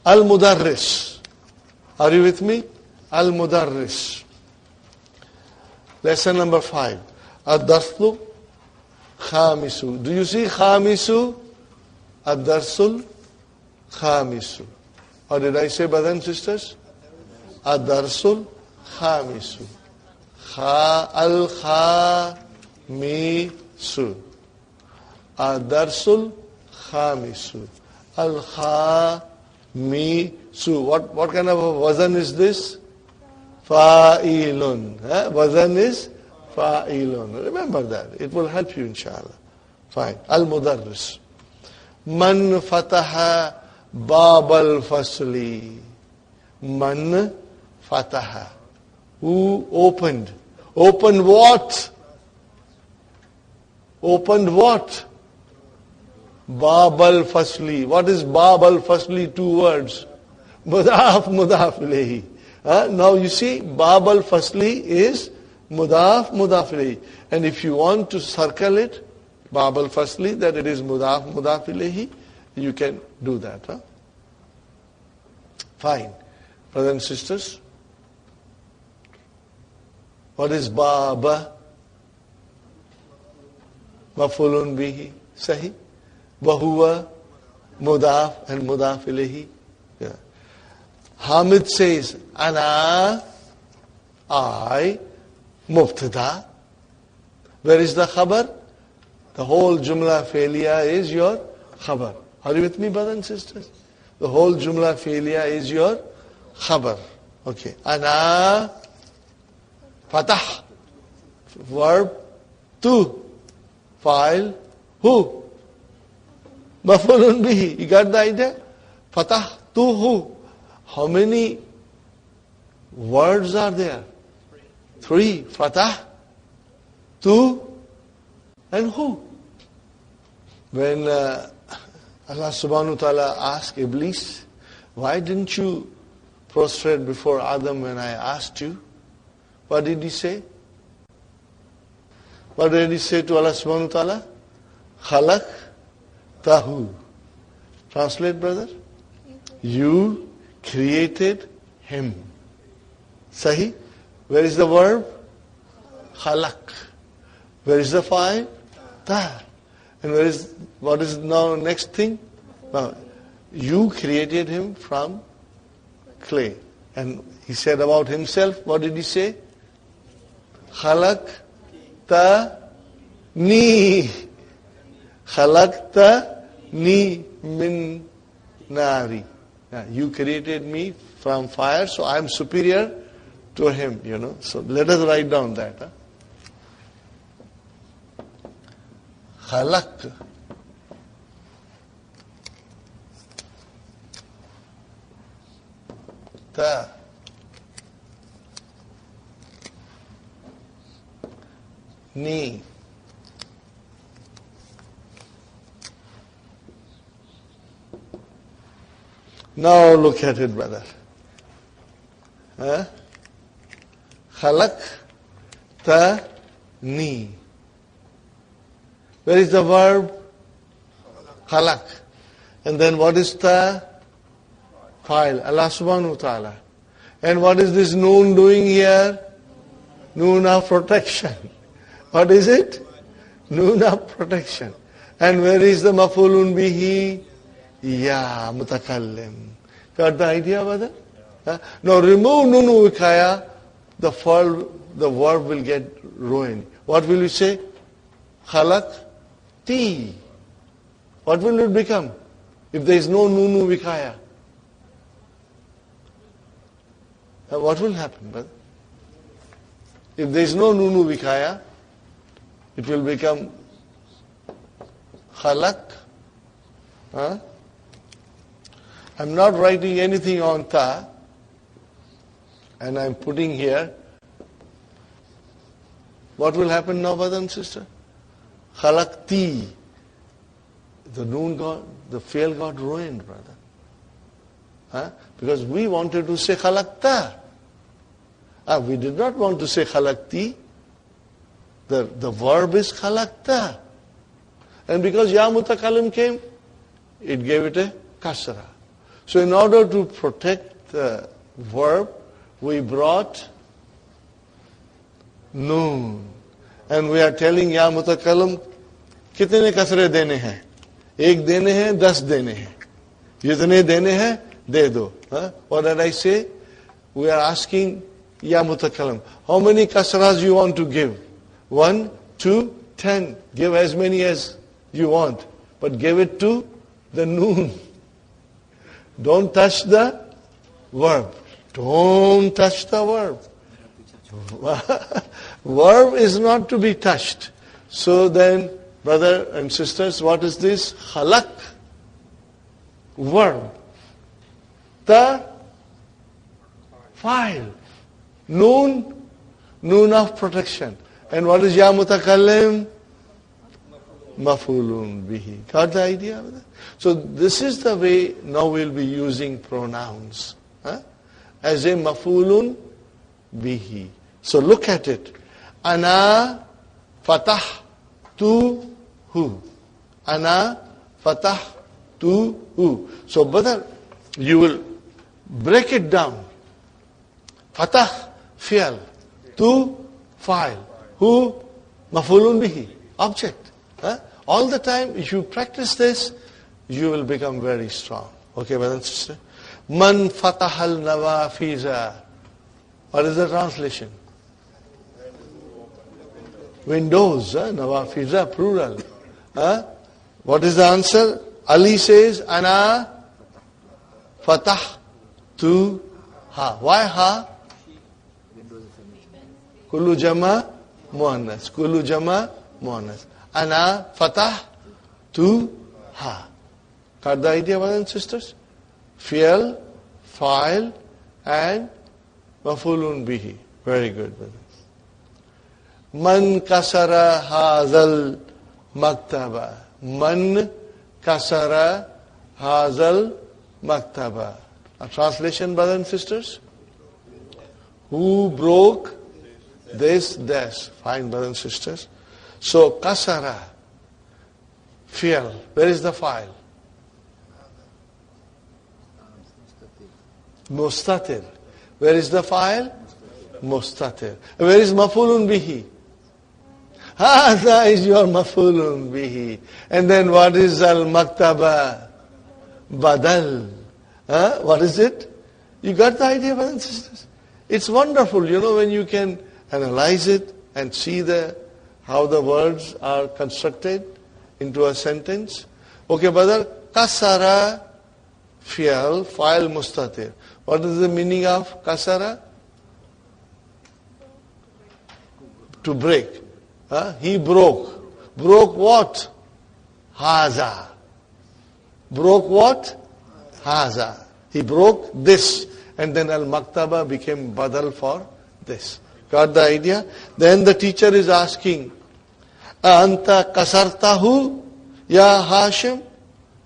Al-Mudarris. Are you with me? Al-Mudarris. Lesson number 5. Ad-Darsu Khamisu. Do you see Khamisu? Ad-Darsul Khamisu. Or did I say, brothers and sisters? Ad-Darsul Khamisu. Al-Khamisu. Ad-Darsul Khamisu. Al-Khamisu. What kind of a wazan is this? Fa'ilun. Wazan is fa'ilun. Remember that. It will help you, inshallah. Fine. Al-Mudarris. Man fataha bab al-fasli. Man fataha. Who opened? Opened what? Opened what? Bab al-fasli. What is bab al-fasli? 2 words. Mudaf, mudaf ilayhi. Now you see, bab al-fasli is mudaf, mudaf ilayhi. And if you want to circle it, bab al-fasli, that it is mudaf, mudaf ilayhi, you can do that. Fine. Brothers and sisters, what is baba? Mafulun bihi. Sahi. Wahuwa mudaf and mudaf ilayhi. Yeah. Hamid says, Ana, I, mubtada. Where is the khabar? The whole jumla failure is your khabar. Are you with me, brothers and sisters? The whole jumla failure is your khabar. Okay. Ana, fatah. Verb, tu. File, who? Mafulun bihi. You got the idea? Fatah, tu, who? How many words are there? 3. Fatah, tu, and who? When Allah subhanahu wa ta'ala asked Iblis, why didn't you prostrate before Adam when I asked you? What did he say? What did he say to Allah subhanahu wa ta'ala? Khalaq tahu. Translate, brother. You created him. Sahi? Where is the verb? Khalaq. Where is the file? Ta. And what is now next thing? Now, you created him from clay. And he said about himself, what did he say? Khalaq ta ni. Khalaq ta ni min nari. You created me from fire, so I am superior to him, So let us write down that. Khalaq. Ta. Ni. Now look at it, brother. Khalaq ta ni. Where is the verb? Khalaq. And then what is the file? Allah subhanahu wa ta'ala. And what is this noon doing here? Noon of protection. What is it? Noon of protection. And where is the mafulun bihi? Ya mutakallim. Got the idea about that? Now remove nunu vikaya, the verb will get ruined. What will you say? Khalaq ti. What will it become? If there is no nunu vikaya. What will happen, brother? If there is no nunu vikaya, it will become khalaq. I'm not writing anything on ta, and I'm putting here. What will happen now, brother and sister? Khalaqti. The noon got, the fail got ruined, brother. Because we wanted to say khalaqta. We did not want to say khalaqti. The verb is khalaqta. And because ya mutakallim came, it gave it a kasra. So in order to protect the verb, we brought noon. And we are telling Ya Mutakallim, कितने कसरे देने हैं? एक देने हैं, 10 देने हैं. जितने देने हैं, दे दो. What did I say? We are asking Ya Mutakallim, how many kasras you want to give? 1, 2, 10. Give as many as you want. But give it to the noon. Don't touch the verb. Don't touch the verb. Verb is not to be touched. So then, brother and sisters, what is this? Khalaq. Verb. The file. Noon. Noon of protection. And what is Ya Mutakallim? Mafulun bihi. Got the idea? So this is the way now we'll be using pronouns. As a mafulun bihi. So look at it. Ana fatahtuhu. Ana fatahtuhu. So brother, you will break it down. Fatah, fi'al. Tu, file. Hu, mafulun bihi. Object. All the time, if you practice this, you will become very strong. Okay, brother and sister? Man fatahal nawafiza. What is the translation? Windows, nawafiza, plural. What is the answer? Ali says, Ana fatah tu ha. Why ha? Kullu jama muannas. Kullu jama muannas. Ana fatah tu ha. Got the idea, brothers and sisters? Fi'al, fa'il, and mafulun bihi. Very good, brothers. Man kasara hazal maktaba. Man kasara hazal maktaba. A translation, brothers and sisters? Who broke this desk? Fine, brothers and sisters. So, kasara, fi'al. Where is the file? Mustatir. Where is the file? Mustatir. Where is mafulun bihi? That is your mafulun bihi. And then what is al-maktaba? Badal. What is it? You got the idea, brothers and sisters? It's wonderful, when you can analyze it and see how the words are constructed into a sentence. Okay, brother. Kasara, fi'al, fa'il, mustatir. What is the meaning of kasara? To break. He broke. Broke what? Haza. Broke what? Haza. He broke this. And then al-maktaba became badal for this. Got the idea? Then the teacher is asking, Anta kasartahu ya Hashim?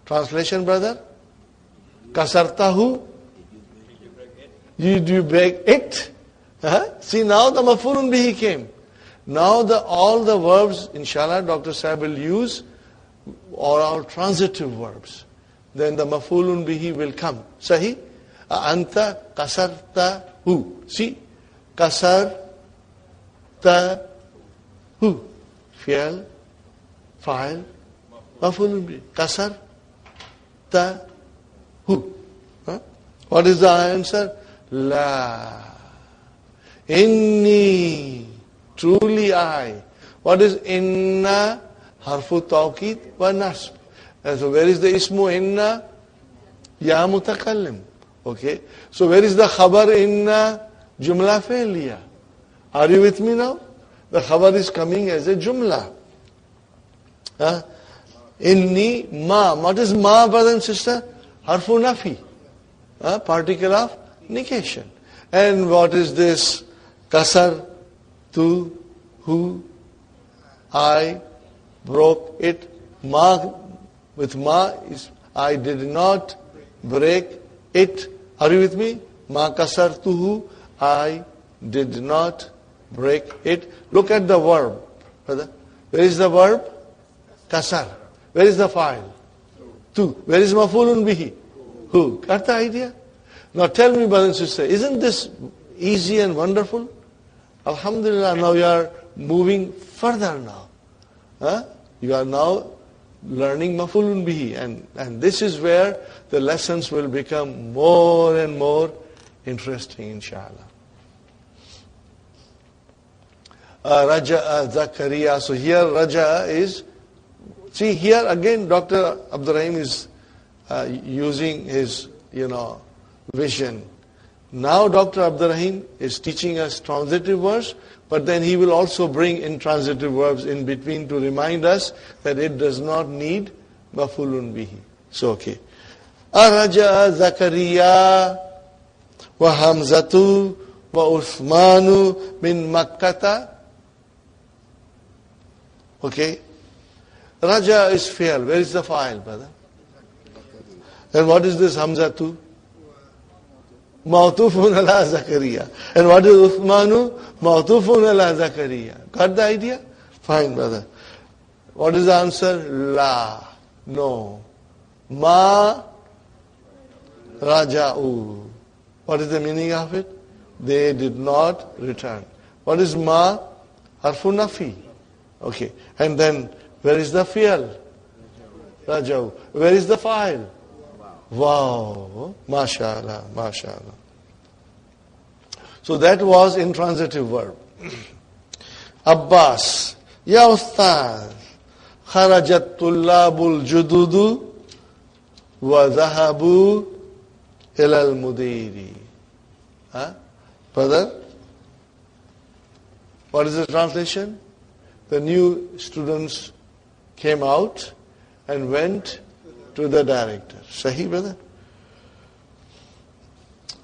Translation, brother? Kasartahu? Did you break it? See, now the mafulun bihi came. Now all the verbs, inshallah, Dr. Sahib will use, are all transitive verbs. Then the mafulun bihi will come. Sahi? Anta kasartahu. See? Kasartahu. Fi'al, fa'il, mafulun bihi. Kasartahu. What is the answer? La. Inni. Truly I. What is inna? Harfu tawqid wa nasb. So where is the ismu inna? Ya mutakallim. Okay. So where is the khabar inna? Jumla failure. Are you with me now? The khabar is coming as a jumla. Inni ma. What is ma, brother and sister? Harfu nafi. Particle of negation. And what is this? Kasar, tu, hu, I broke it. Ma, with ma is I did not break it. Are you with me? Ma kasar tuhu, I did not break it. Look at the verb, brother. Where is the verb? Kasar. Where is the file? Tu. Where is mafulun bihi? who. Got the idea? Now tell me, brother and sister, isn't this easy and wonderful? Alhamdulillah, now you are moving further now. Huh? You are now learning mafulun bihi, and this is where the lessons will become more and more interesting, inshallah. Raja Zakaria. So here Raja is, see here again Dr. Abdurrahim is using his, vision. Now Dr. Abdurrahim is teaching us transitive verbs, but then he will also bring intransitive verbs in between to remind us that it does not need mafulun bihi. So okay. Araja Zakaria wa Hamzatu wa Uthmanu min Makkata. Okay. Raja is fi'al. Where is the fa'il, brother? And what is this Hamzatu? Ma'tufun ala Zakaria. And what is Uthmanu? Ma'tufun ala Zakaria. Got the idea? Fine, brother. What is the answer? La. No. Ma Raja'u. What is the meaning of it? They did not return. What is ma? Harfu nafi. Okay. And then, where is the fi'al? Raja'u. Where is the fa'il? Wow. MashaAllah. MashaAllah. So that was intransitive verb. Abbas. Ya Ustaz. Kharajat tullabul jududu wa zahabu ilal mudiri. Brother? What is the translation? The new students came out and went to the director. Sahi, brother?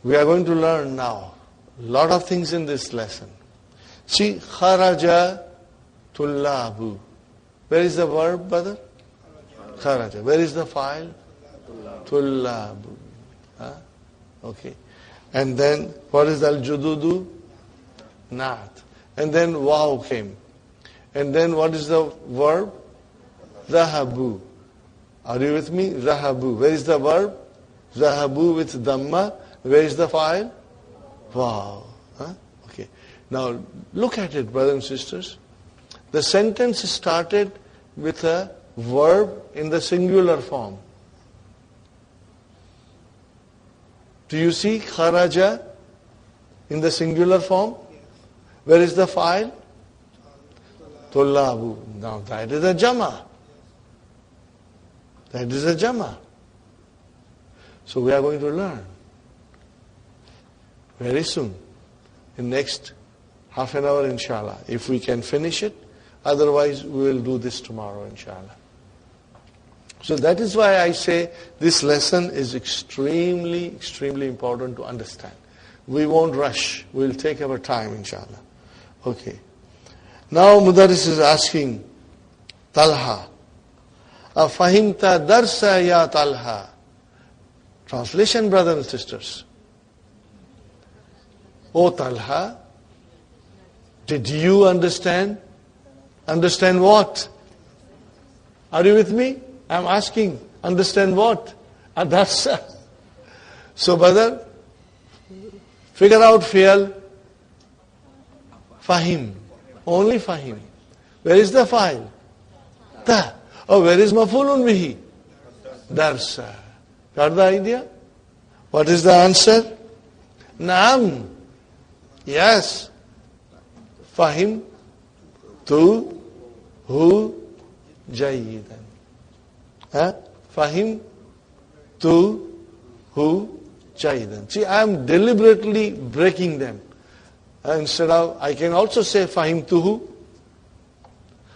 We are going to learn now a lot of things in this lesson. See, kharaja tullabu. Where is the verb, brother? Kharaja. Where is the file? Tullabu. Okay. And then, what is al-jududu? Naat. And then wow came. And then what is the verb? Zahabu. Are you with me? Zahabu. Where is the verb? Zahabu with Dhamma. Where is the file? Wow. Okay. Now, look at it, brothers and sisters. The sentence started with a verb in the singular form. Do you see kharaja in the singular form? Where is the file? Tullabu. Now, that is a jama. That is a jama. So we are going to learn very soon, in next half an hour, inshallah, if we can finish it. Otherwise, we will do this tomorrow, inshallah. So that is why I say this lesson is extremely, extremely important to understand. We won't rush. We will take our time, inshallah. Okay. Now Mudaris is asking Talha, Afahimta darsa ya Talha. Translation, brothers and sisters. O Talha, did you understand? Understand what? Are you with me? I'm asking, understand what? Darsa. So brother, figure out fi'al. Fahim. Only fahim. Where is the file? Ta. Oh, where is mafulun bihi? Darsa. Got the idea? What is the answer? Naam. Yes. Fahim. Tu. Hu. Jayidan. Fahim. Tu. Hu. Jayidan. See, I am deliberately breaking them. Instead of, I can also say fahim tuhu,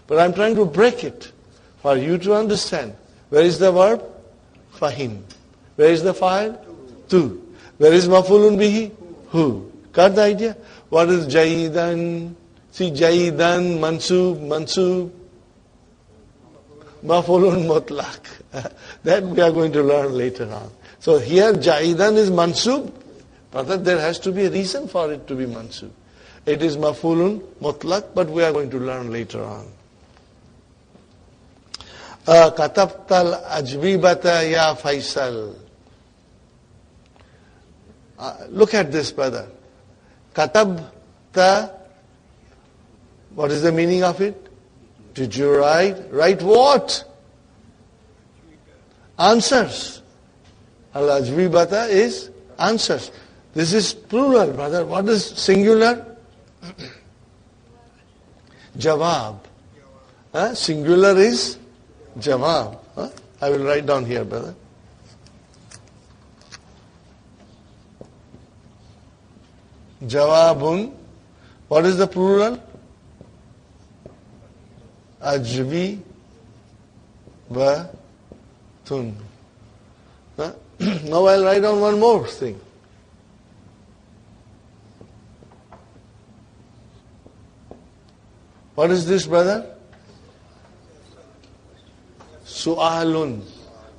but I'm trying to break it for you to understand. Where is the verb? Fahim. Where is the file? Tu. Where is mafulun bihi? Hu. Got the idea? What is jayidan? See, jayidan, mansub, mafulun mutlaq. That we are going to learn later on. So here jayidan is mansub. Brother, there has to be a reason for it to be mansub. It is mafulun mutlaq, but we are going to learn later on. Katabtal ajbibata ya Faisal. Look at this, brother. Katabta. What is the meaning of it? Did you write? Write what? Answers. Al-ajwibata is answers. This is plural, brother. What is singular? Jawab. Singular is jawab. I will write down here, brother. Jawabun. What is the plural? Ajwi batun. Now I'll write down one more thing. What is this, brother? Su'alun.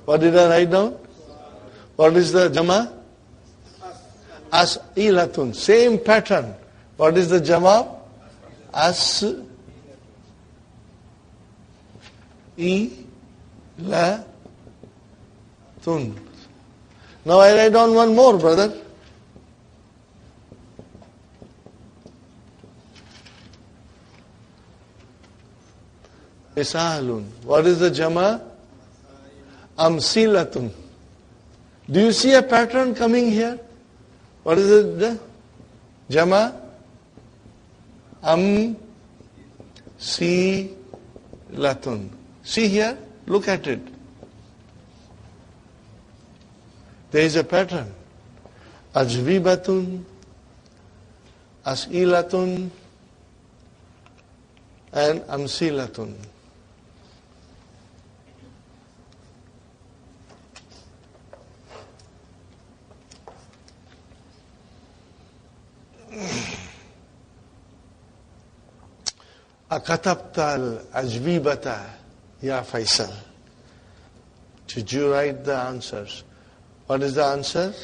What did I write down? What is the jama? As'ilatun. Same pattern. What is the jawab? As'ilatun. Now I write down one more, brother. Misalun. What is the jama? Amsilatun. Do you see a pattern coming here? What is it? Jama? Amsilatun. See here? Look at it. There is a pattern. Ajwibatun, as'ilatun, and amsilatun. Akatabta al-ajwibata, ya Faisal. Did you write the answers? What is the answer?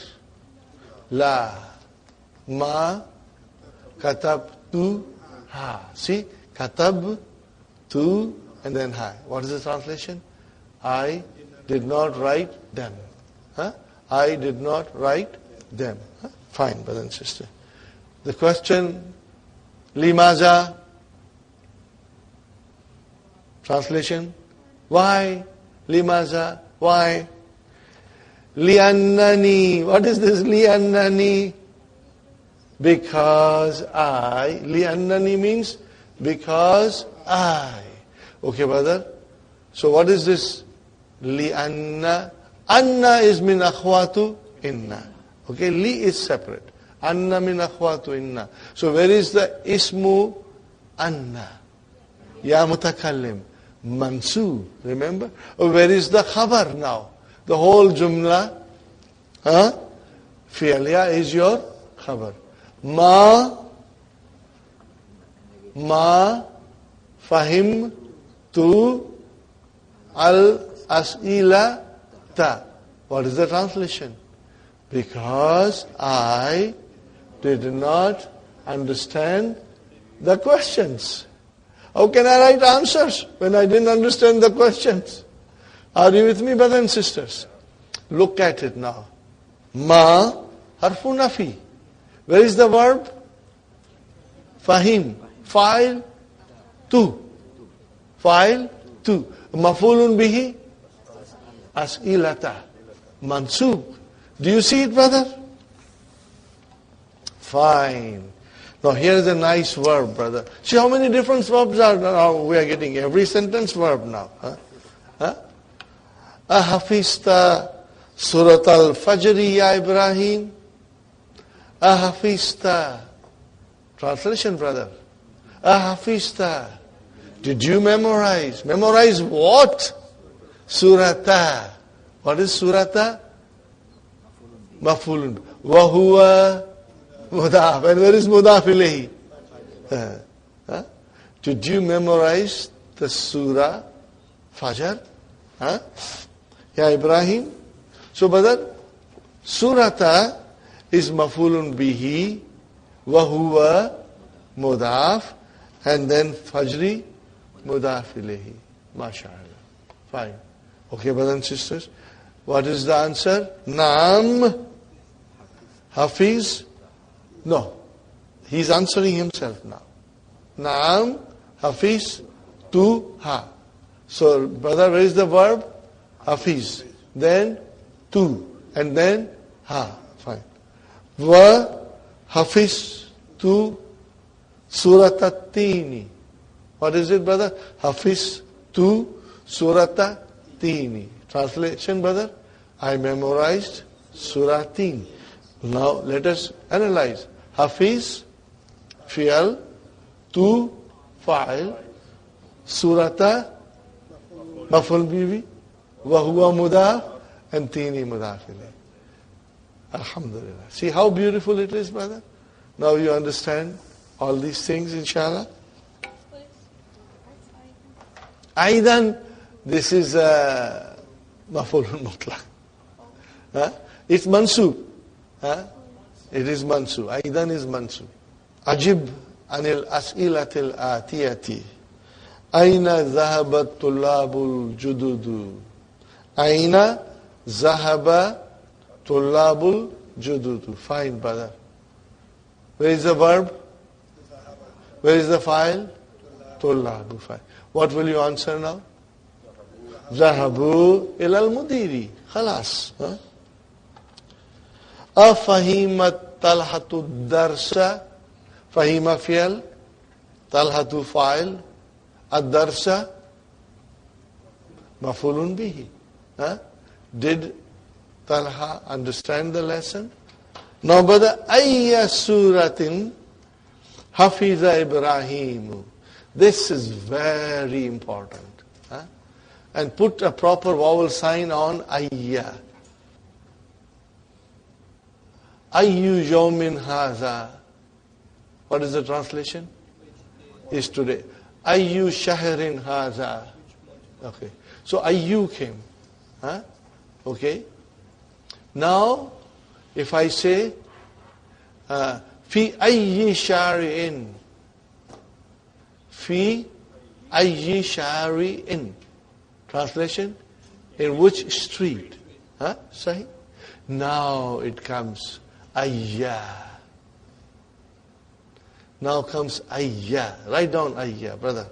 La, ma, katabtu, ha. See? Katab, tu, and then ha. What is the translation? I did not write them. I did not write them. Fine, brother and sister. The question, limaza, translation, why? Limaza, why? Liannani, what is this liannani? Because I. Liannani means because I. Okay, brother? So what is this? Lianna. Anna is min akhwatu inna. Okay, li is separate. Anna min akhwatu inna. So where is the ismu anna? Ya mutakallim. Mansub, remember? Where is the khabar now? The whole jumla, fi'liya is your khabar. Ma, fahim, tu, al-as'ila, ta. What is the translation? Because I did not understand the questions. How can I write answers when I didn't understand the questions? Are you with me, brothers and sisters? Look at it now. Ma, harfu nafi. Where is the verb? Fahim. Fa'il, tu. Fa'il, tu. Maf'ulun bihi, as'ilata. Mansub. Do you see it, brother? Fine. Now here is a nice verb, brother. See how many different verbs are now we are getting. Every sentence verb now. Ahafista surat al-fajri ya Ibrahim. Ahafista. Translation, brother. Ahafista. Did you memorize? Memorize what? Surata. What is surata? Maf'ulun. Wa huwa mudaf. And where is mudaf ilayhi? Did you memorize the surah Fajr? Ya Ibrahim? So, brother, surata is maf'ulun bihi, wa huwa mudaf, and then fajri mudaf ilayhi. MashaAllah. Fine. Okay, brothers and sisters. What is the answer? Naam Hafiz? No. He's answering himself now. Naam, Hafiz, tu, ha. So, brother, where is the verb? Hafiz. Then, tu. And then, ha. Fine. Wa, Hafiz, tu, suratatini. What is it, brother? Hafiz, tu, suratatini. Translation, brother? I memorized suratin. Now, let us analyze. Hafiz, fi'al, tu, fa'il, surata, maf'ul bihi, wa huwa mudaf, and tini mudaf ilayh. Alhamdulillah. See how beautiful it is, brother? Now you understand all these things, inshallah? Aidan, this is maf'ul mutlaq. It's mansub. It is mansub. Aidan is mansub. Ajib anil as'ilatil atiyati. Aina zahabat tullabul jududu. Aina zahaba tullabul jududu. Fine, brother. Where is the verb? Where is the file? Tullabu. Fine. What will you answer now? Zahabu ilal mudiri. Khalas. Afahimat talhatu darsa. Fahima fi'al. Talhatu fa'il. Ad-darsa. Mafulun bihi. Did Talha understand the lesson? Now, brother, ayya suratin hafiza Ibrahim. This is very important. And put a proper vowel sign on ayya. Ayyu yawmin haza. What is the translation? Is today. Ayyu shahrin haza. Okay. So ayyu came. Okay. Now, if I say, fi ayyi shari'in. Fi ayyi shari'in. Translation? In which street? Say. Now it comes ayya. Now comes ayya. Write down ayya, brother.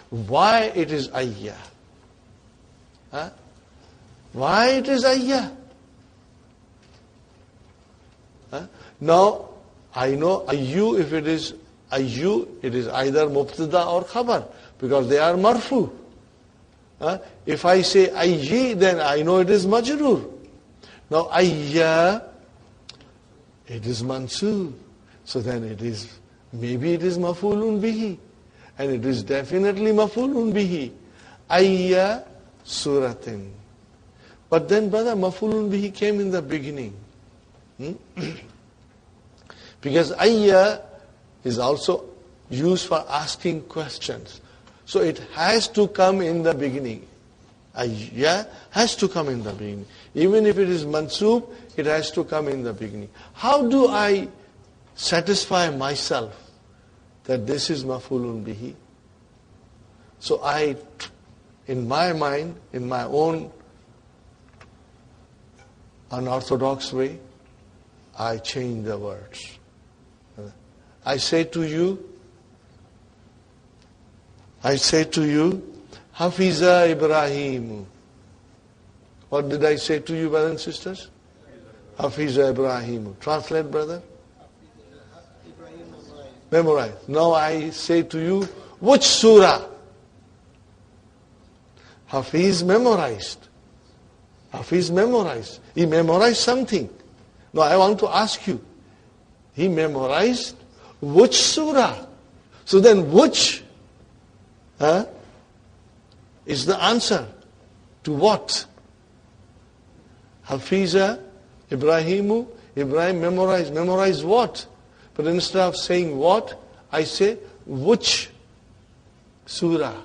Why it is ayya? Why it is ayya? Now, I know ayyu, if it is ayyu, it is either mubtada or khabar, because they are marfu. If I say ayyi, then I know it is majroor. Now, ayya, it is mansub. So then it is, maybe it is mafulun bihi. And it is definitely mafulun bihi. Ayya suratin. But then, brother, mafulun bihi came in the beginning. Because ayya is also used for asking questions. So it has to come in the beginning. Ayya has to come in the beginning. Even if it is mansub, it has to come in the beginning. How do I satisfy myself that this is mafulun bihi? So I, in my mind, in my own unorthodox way, I change the words. I say to you, Hafiza Ibrahim. What did I say to you, brothers and sisters? Hafiza Ibrahim. Translate, brother. Memorize. Now I say to you, which surah? Hafiz memorized. Hafiz memorized. He memorized something. Now I want to ask you, he memorized which surah? So then which is the answer to what? Hafiza, Ibrahimu, Ibrahim memorized. Memorized what? But instead of saying what, I say which surah.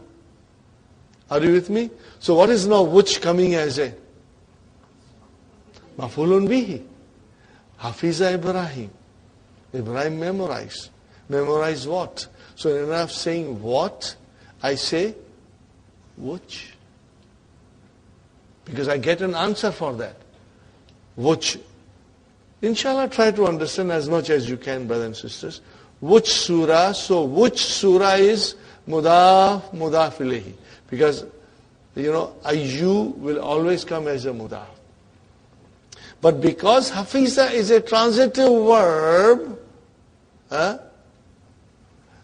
Are you with me? So what is now which coming as a mafulun bihi? Hafiza Ibrahim. Ibrahim memorized. Memorize what? So instead of saying what, I say which. Because I get an answer for that. Which Inshallah, try to understand as much as you can, brothers and sisters. Which surah? So which surah is mudaf, mudaf ilayhi? Because, ayyu will always come as a mudaf. But because hafiza is a transitive verb,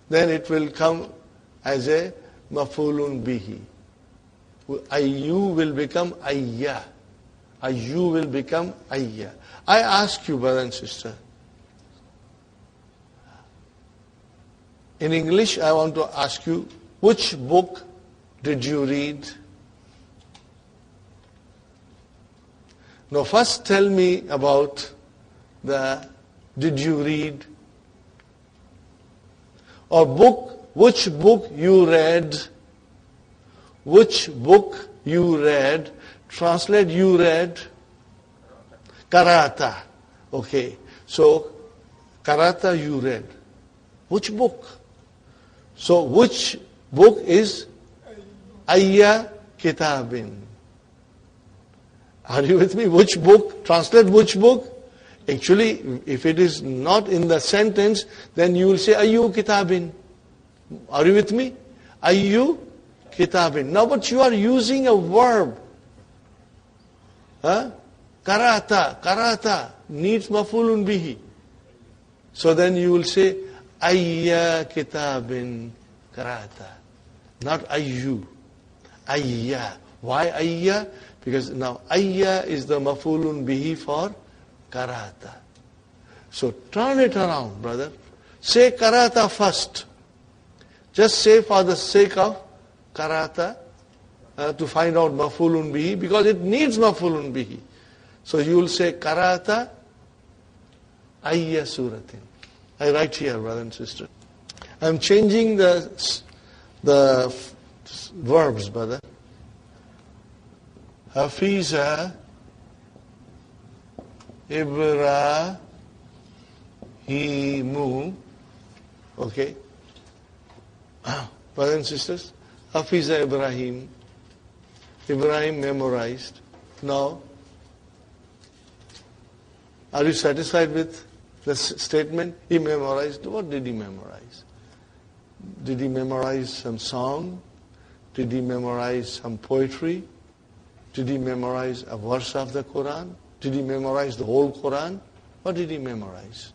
then it will come as a mafulun bihi. Ayyu will become ayya. Ayyu will become ayya. I ask you, brother and sister, in English I want to ask you, which book did you read? Now first tell me about did you read? Or which book you read? Which book you read? Translate you read. Karata. Okay. So, Karata you read. Which book? So, which book is Ayya Kitabin? Are you with me? Which book? Translate which book? Actually, if it is not in the sentence, then you will say Ayyu Kitabin. Are you with me? Ayyu Kitabin. Now, but you are using a verb. Karata, karata needs mafulun bihi. So then you will say ayya kitabin karata, not ayyu. Ayya. Why ayya? Because now ayya is the mafulun bihi for karata. So turn it around, brother. Say karata first. Just say for the sake of karata to find out mafulun bihi, because it needs mafulun bihi. So you will say karata ayya suratin. I write here, brother and sister. I'm changing the verbs, brother. Hafiza Ibrahimu. Okay. Brothers and sisters, Hafiza Ibrahim. Ibrahim memorized. Now, are you satisfied with the statement? He memorized. What did he memorize? Did he memorize some song? Did he memorize some poetry? Did he memorize a verse of the Quran? Did he memorize the whole Quran? What did he memorize?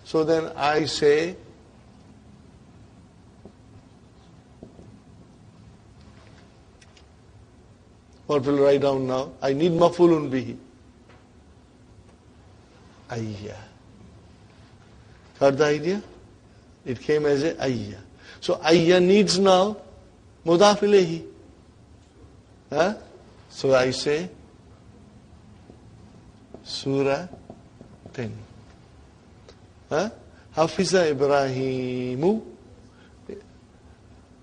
So then I say, what will I write down now? I need mafulun bihi. Ayya. Got the idea? It came as a ayya. So ayya needs now mudaf ilayhi. So I say Surah 10. Hafiza Ibrahimu.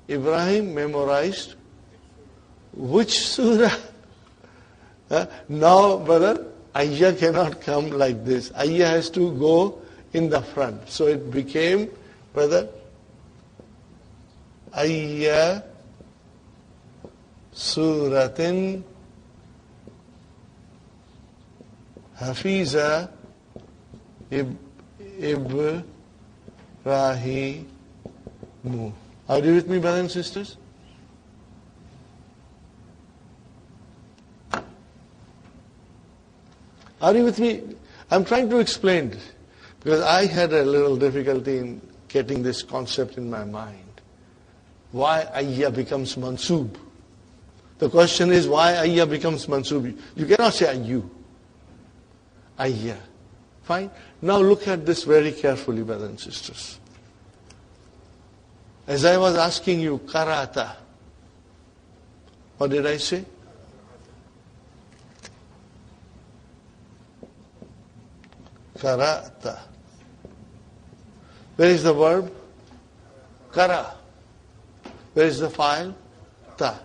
Ibrahim memorized which surah? Now, brother, ayya cannot come like this. Ayya has to go in the front. So it became, brother, ayya suratin hafiza Ibrahimu. Are you with me, brothers and sisters? Are you with me? I'm trying to explain this because I had a little difficulty in getting this concept in my mind. Why ayya becomes mansoob? The question is why ayya becomes mansoob. You cannot say ayyu. Ayya. Fine. Now look at this very carefully, brothers and sisters. As I was asking you, karata. What did I say? Karata. Where is the verb? Kara. Where is the file? Ta.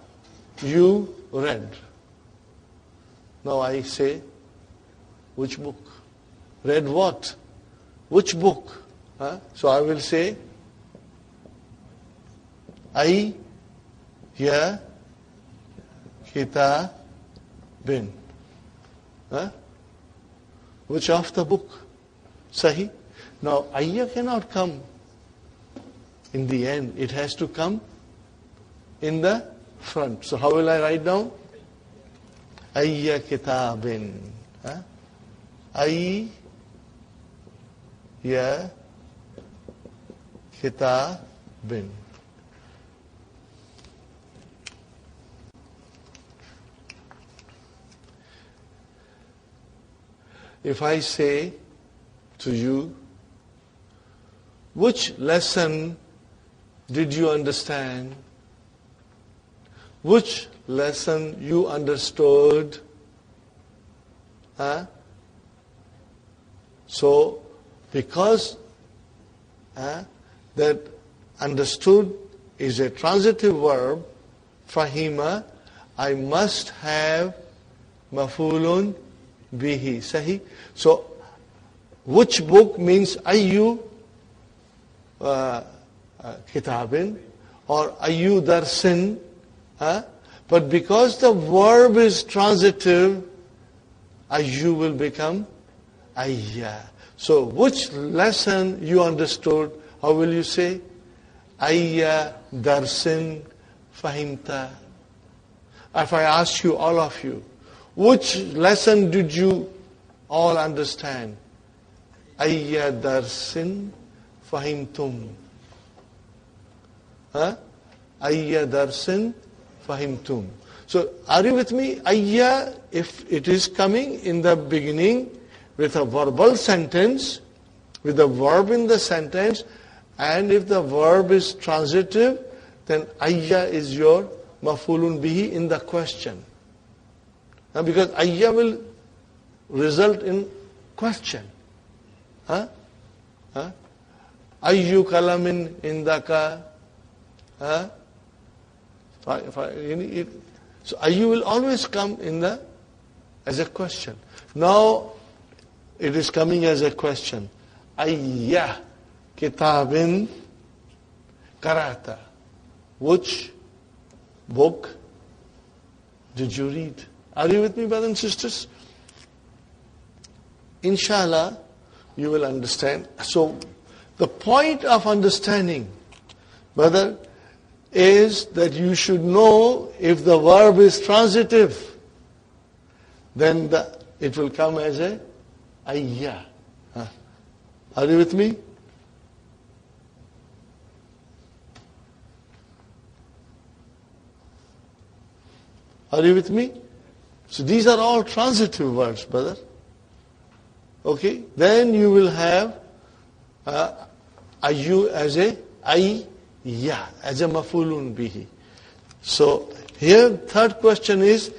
You read. Now I say, which book? Read what? Which book? So I will say, I, ya, kita, bin. Which of the book? Sahi. Now, ayya cannot come in the end. It has to come in the front. So how will I write down? Ayya kitabin. Ayya kitabin. If I say to you, which lesson did you understand? Which lesson you understood? So, because that understood is a transitive verb, fahima, I must have mafulun bihi. Sahi. So, which book means ayyu kitabin or ayyu darsin. But because the verb is transitive, ayyu will become ayya. So, which lesson you understood? How will you say? Ayya darsin fahimta. If I ask you, all of you, which lesson did you all understand? Ayya darsin fahimtum. Ayya darsin fahimtum. So, are you with me? Ayya, if it is coming in the beginning with a verbal sentence, with a verb in the sentence, and if the verb is transitive, then ayya is your mafulun bihi in the question. Because ayya will result in question. Ayyu kalamin indaka. So ayyu will always come as a question. Now it is coming as a question. Ayya kitabin karata. Which book did you read? Are you with me, brothers and sisters? Inshallah, you will understand. So, the point of understanding, brother, is that you should know if the verb is transitive, then it will come as a ayya. Are you with me? Are you with me? So these are all transitive words, brother. Okay? Then you will have ayyu as a ayya, as a mafulun bihi. So here third question is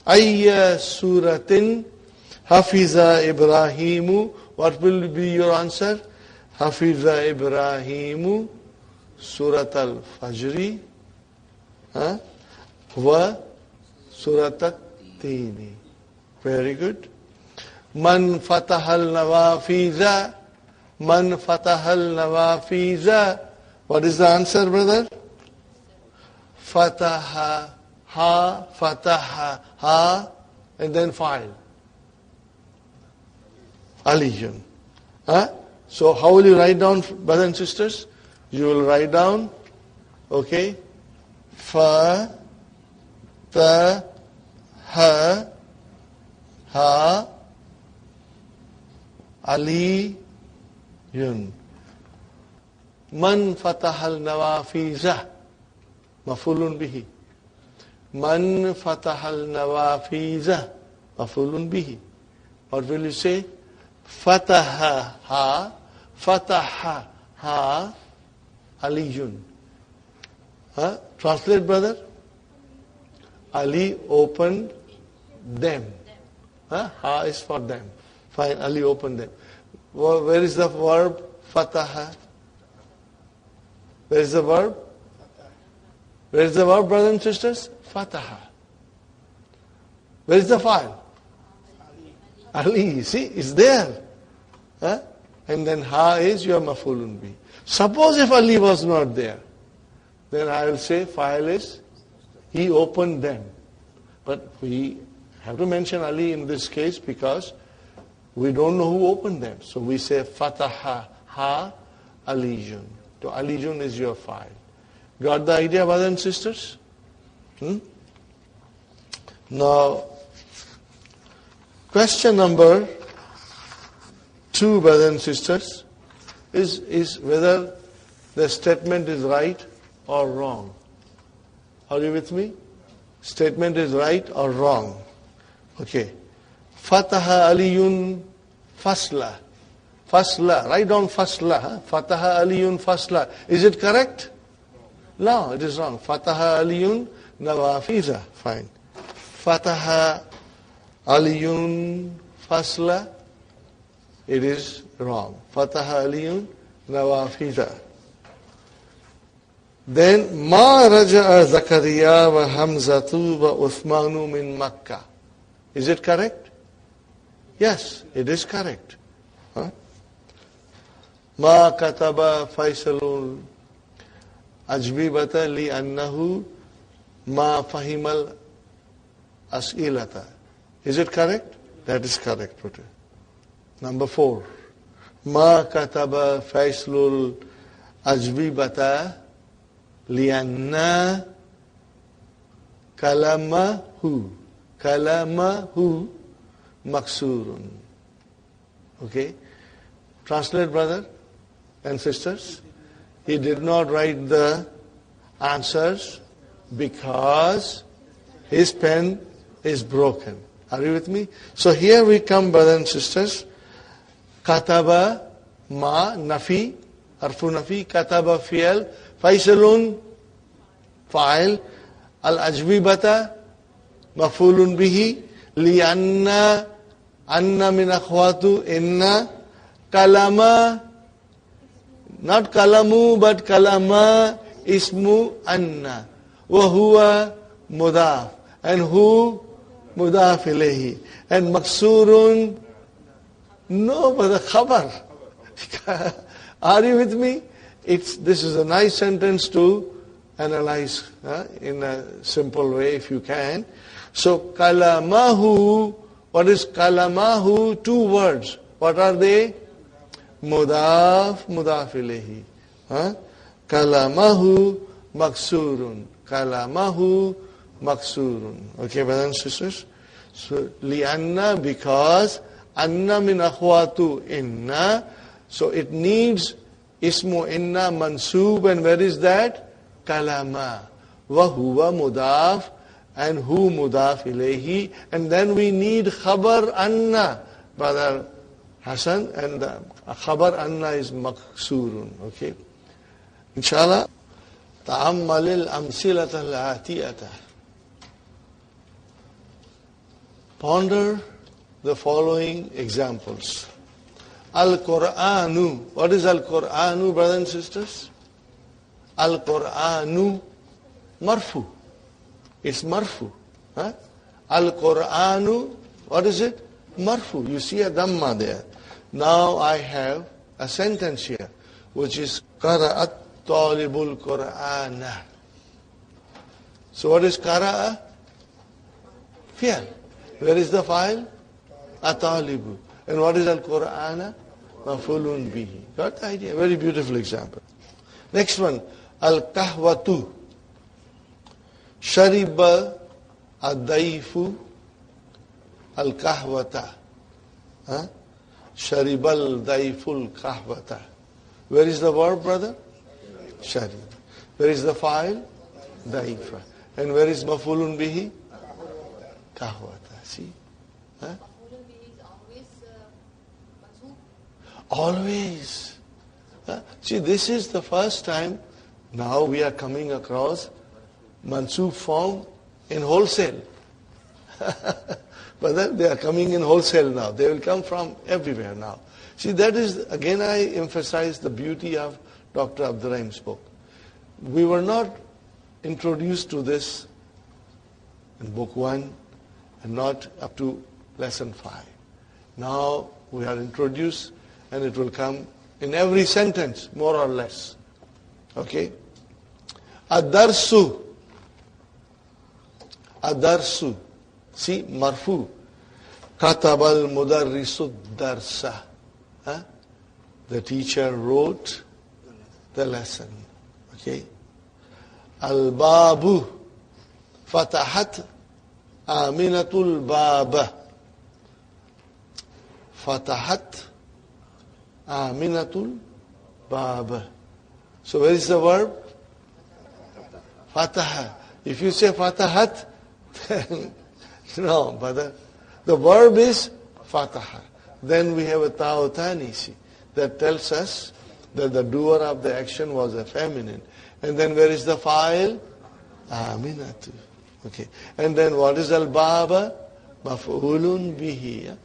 ayya suratin hafiza Ibrahimu. What will be your answer? Hafiza Ibrahimu surat al-fajri wa surat al-tini. Very good. Man fatahal nawafiza. Man fatahal nawafiza. What is the answer, brother? Fataha, ha, and then fa'il. Aliyun. So how will you write down, brothers and sisters? You will write down, okay, fa, ta, ha, aliyun. Man fatahal nawafiza. Mafulun bihi. Man fatahal nawafiza. Mafulun bihi. What will you say? Fataha ha. Fataha ha. Aliyun. Translate, brother. Ali opened them. Ha is for them. Fine, Ali opened them. Where is the verb? Fataha. Where is the verb? Where is the verb, brothers and sisters? Fataha. Where is the file? Ali. See, it's there. And then ha is your mafulun bi. Suppose if Ali was not there, then I will say file is he opened them. But we have to mention Ali in this case because We don't know who opened them. So we say Fataha ha Aliyun. So Aliyun is your file. Got the idea, brothers and sisters? Now, question number 2, brothers and sisters, is whether the statement is right or wrong. Are you with me? Statement is right or wrong. Okay. Fataha Aliyun Fasla. Fasla. Write down Fasla. Huh? Fataha Aliyun Fasla. Is it correct? No, it is wrong. Fataha Aliyun Nawafiza. Fine. Fataha Aliyun Fasla. It is wrong. Fataha Aliyun Nawafiza. Then Ma Raja'a Zakaria wa Hamzatu wa Uthmanu min Makkah. Is it correct? Yes, it is correct. Huh? Ma kataba Faisalul Ajbibata li annahu ma fahimal as'ilata. Is it correct? That is correct. Number 4. Ma kataba Faisalul Ajbibata li anna kalamahu maksurun. Okay? Translate, brother and sisters. He did not write the answers because his pen is broken. Are you with me? So here we come, brothers and sisters. Kataba, ma, nafi, harfu nafi, kataba, fi'al, faisalun, fa'il, al-ajwibata, mafulun bihi, lianna, anna min akhwatu, inna, kalama, not kalamu, but kalama, ismu, anna. Wahuwa, mudaf. And who? Mudaf ilayhi. And maksurun, no, but the khabar. Are you with me? This is a nice sentence to analyze in a simple way if you can. So, kalamahu, what is kalamahu? 2 words. What are they? Mudaf, mudaf ilayhi. Kalamahu, maksurun. Kalamahu, maksurun. Okay, brothers and sisters? So, lianna, because, anna min akhwatu inna. So, it needs ismu inna mansoob, and where is that? Kalama. Wa huwa mudaf, and hu mudaf ilayhi. And then we need khabar anna, brother Hassan, and the khabar anna is maksurun. Okay? Inshallah. Ta'ammal al-amsilat al-atiyata. Ponder the following examples. Al-Qur'anu. What is Al-Qur'anu, brothers and sisters? Al-Qur'anu marfu. It's marfu. Al-Qur'anu, what is it? Marfu. You see a dhamma there. Now I have a sentence here, which is Qara'at talibul Qur'ana. So what is Qara'a? Fi'al. Where is the file? Atalibu. And what is Al-Qur'ana? Mafulun bihi. Got the idea? Very beautiful example. Next one. Al-Kahwatu. Shariba ad-daifu al-kahwata. Sharibal daiful kahwata. Where is the verb, brother? Sharib. Where is the file? Daifa. And where is mafulun bihi? Kahwata. See? Always. See, this is the first time now we are coming across mansoob form in wholesale. But then they are coming in wholesale now. They will come from everywhere now. See, that is, again I emphasize the beauty of Dr. Abdul Rahim's book. We were not introduced to this in book 1 and not up to lesson 5. Now we are introduced, and it will come in every sentence, more or less. Okay? Adarsu. Adarsu. See, marfu. Katabal mudarrisu darsa. The teacher wrote the lesson. Okay. Al-babu. Fatahat Aminatul baba. Fatahat Aminatul baba. So where is the verb? Fataha. If you say fatahat, then no, but the verb is fataha. Then we have a ta'utanisi that tells us that the doer of the action was a feminine. And then where is the fa'il? Aminatu. Okay. And then what is al-baba? Maf'ulun bihi.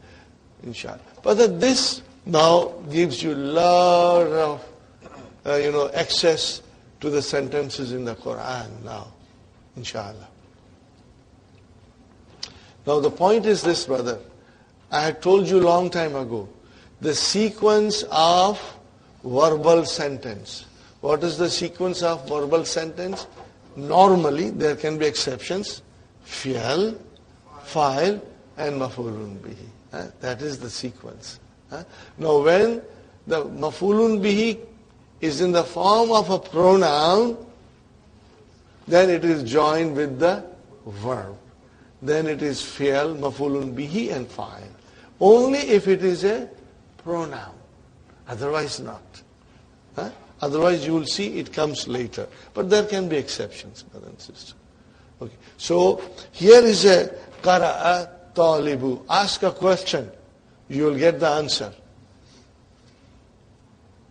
Inshallah. But this now gives you a lot of access to the sentences in the Quran now. Inshallah. Now the point is this, brother. I had told you long time ago, the sequence of verbal sentence. What is the sequence of verbal sentence? Normally, there can be exceptions. Fi'al, fa'il, and maf'ulun bihi. That is the sequence. Now when the maf'ulun bihi is in the form of a pronoun, then it is joined with the verb. Then it is fi'al, maf'ulun bihi, and fa'il. Only if it is a pronoun. Otherwise not. Otherwise you will see it comes later. But there can be exceptions, brother and sister. Okay. So here is a qara'a talibu. Ask a question. You will get the answer.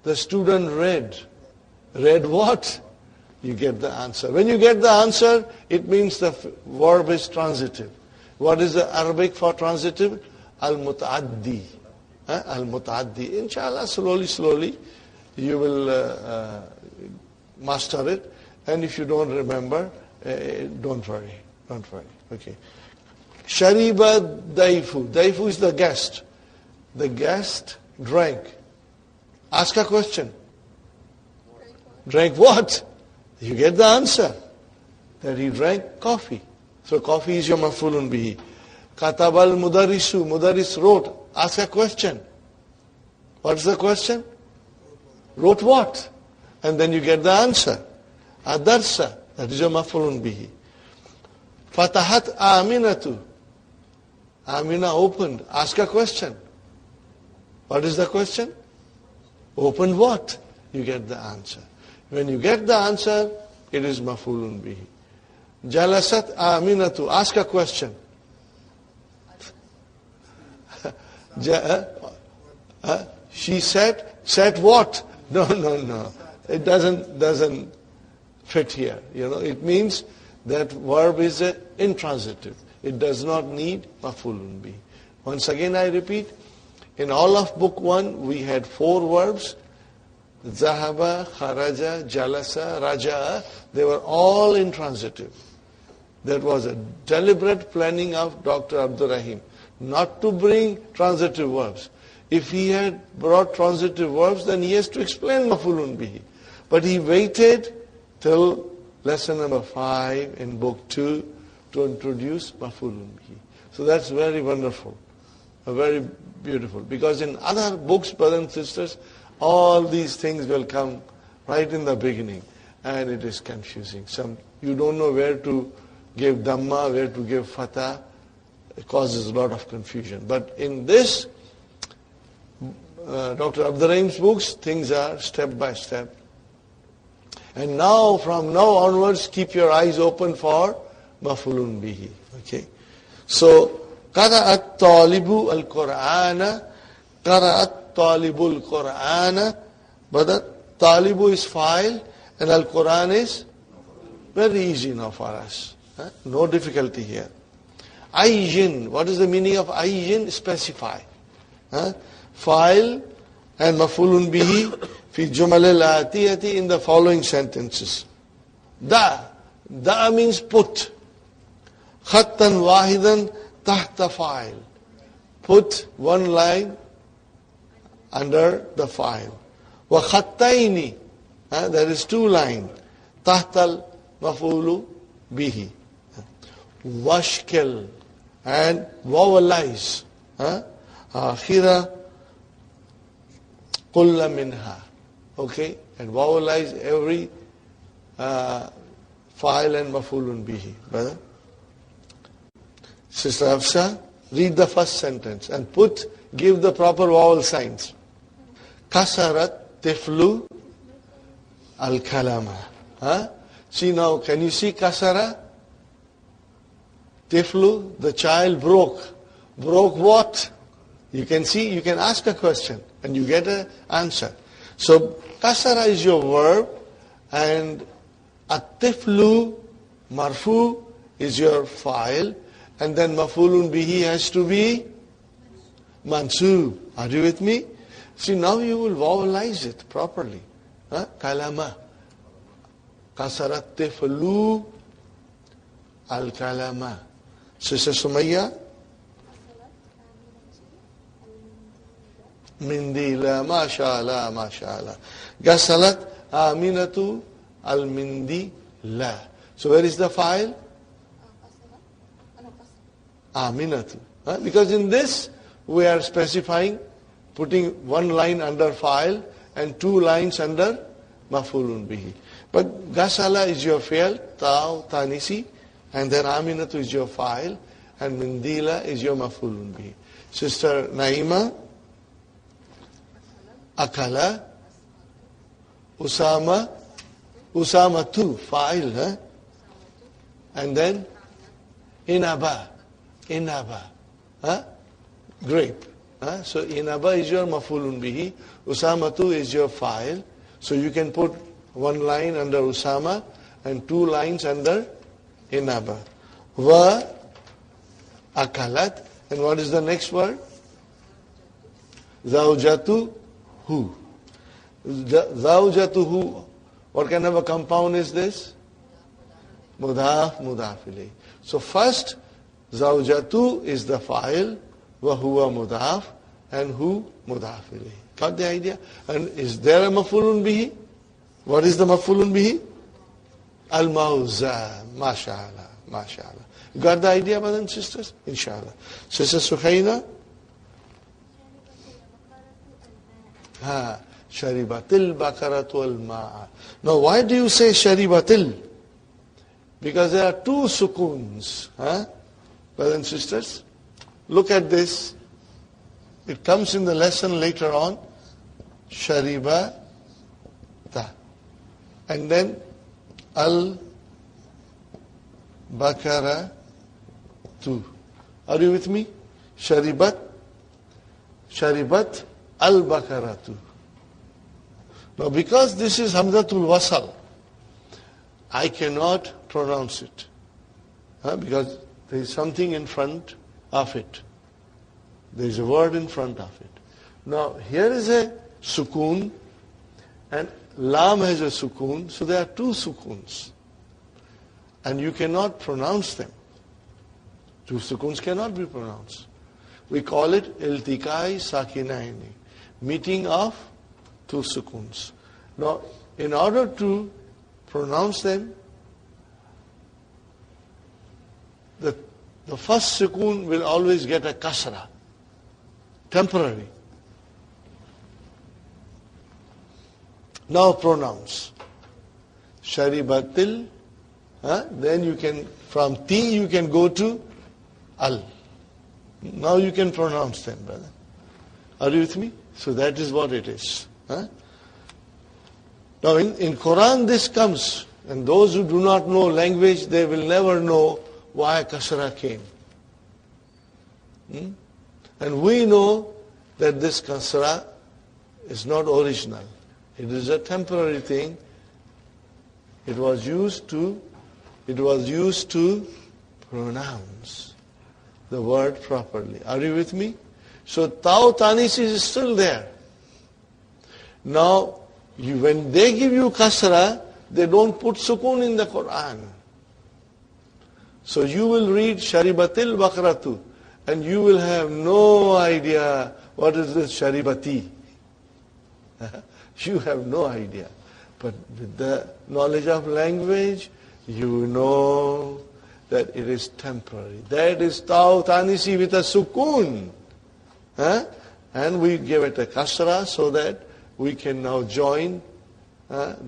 The student read. Read what? You get the answer. When you get the answer, it means the verb is transitive. What is the Arabic for transitive? Al-muta'addi. Al-muta'addi. Inshallah, slowly, you will master it. And if you don't remember, don't worry. Don't worry. Okay. Shariba daifu. Daifu is the guest. The guest drank. Ask a question. Drank what? You get the answer. That he drank coffee. So coffee is your maf'ulun bihi. Katabal mudarisu. Mudaris wrote. Ask a question. What's the question? Wrote what? And then you get the answer. Adarsa. That is your maf'ulun bihi. Fatahat Aminatu. Amina opened. Ask a question. What is the question? Opened what? You get the answer. When you get the answer, it is maf'ulun bihi. Jalasat Aminatu. Ask a question. She said what? No. It doesn't fit here. It means that verb is intransitive. It does not need maf'ulun bihi. Once again I repeat, in all of book 1 we had 4 verbs. Zahaba, kharaja, jalasa, raja. They were all intransitive. That was a deliberate planning of Dr. Abdul Rahim, not to bring transitive verbs. If he had brought transitive verbs, then he has to explain maf'ulun bihi. But he waited till lesson number 5 in book 2 to introduce maf'ulun bihi. So that's very wonderful, very beautiful. Because in other books, brothers and sisters, all these things will come right in the beginning, and it is confusing. You don't know where to give dhamma, where to give fatah. It causes a lot of confusion. But in this, Dr. Abdul Rahim's books, things are step by step. And now, from now onwards, keep your eyes open for maf'ulun bihi. Okay. So, qara'at talibu al-Qur'ana, qara'at talibul Qur'ana, but the talibu is file and al-Quran is very easy now for us. No difficulty here. Ayyin, what is the meaning of ayyin? Specify. File and maf'ulun bihi fi jumal al-atiyati in the following sentences. Da means put. Khattan wahidan tahta file. Put one line under the file. Wa khattaini, there is 2 lines. Tahtal maf'ulu bihi. Washkel and vowelize. Akhira kulla minha. Okay? And vowelize every fa'il and maf'ulun bihi. Brother? Sister Hafsa, read the first sentence and give the proper vowel signs. Kasarat tiflu al-kalama. See now, can you see kasara? Tiflu, the child broke. Broke what? You can see, you can ask a question and you get an answer. So, kasara is your verb and at-tiflu, marfu, is your fa'il, and then maf'ulun bihi has to be mansub. Are you with me? See, now you will vowelize it properly. Kalama. Kasarat tiflu al-kalama. Sister Sumayya? Mindila. MashaAllah, MashaAllah. Gasalat Aminatu al-Mindila. So where is the file? Aminatu. Because in this, we are specifying, putting one line under file and two lines under maf'ulun bihi. But Gasala is your fi'l, Taw, Tanisi, and then Aminatu is your file, and Mindila is your maf'ulun bihi. Sister Naima, Akala, Usama, Usamatu, fa'il, and then Inaba, grape. So Inaba is your maf'ulun bihi, Usamatu is your fa'il, so you can put one line under Usama and two lines under Inaba. Wa akalat. And what is the next word? Zawjatu hu. Zawjatu hu. What kind of a compound is this? Mudaf, mudaf ilayh. So first, Zawjatu is the fa'il, wa huwa mudaf, and hu mudaf ilayh. Got the idea? And is there a maf'ulun bihi? What is the maf'ulun bihi? Al-mawza. MashaAllah. MashaAllah. You got the idea, brothers and sisters? Inshallah. Sister Sukhaina? Sharibatil bakaratu al-ma'a. Now why do you say sharibatil? Because there are two sukuns. Brothers and sisters? Look at this. It comes in the lesson later on. Shariba. And then al-bakara tu. Are you with me? Sharibat al-bakara tu. Now because this is Hamzatul Wasal, I cannot pronounce it. Because there is something in front of it. There is a word in front of it. Now here is a sukoon and Lam has a sukoon, so there are two sukoons. And you cannot pronounce them. Two sukoons cannot be pronounced. We call it iltikai sakinaini, meeting of two sukoons. Now, in order to pronounce them, the first sukoon will always get a kasra, temporary. Now pronouns. Sharibatil. Then you can, from T you can go to Al. Now you can pronounce them, brother. Are you with me? So that is what it is. Now in Quran this comes, and those who do not know language, they will never know why kasra came. And we know that this kasra is not original. It is a temporary thing. It was used to pronounce the word properly. Are you with me? So Taw Tanis is still there. Now, when they give you kasra, they don't put sukoon in the Quran. So you will read Sharibatil Bakratu, and you will have no idea what is this Sharibati. You have no idea. But with the knowledge of language, you know that it is temporary. That is Taw Tanisi with a sukoon. And we give it a kasra so that we can now join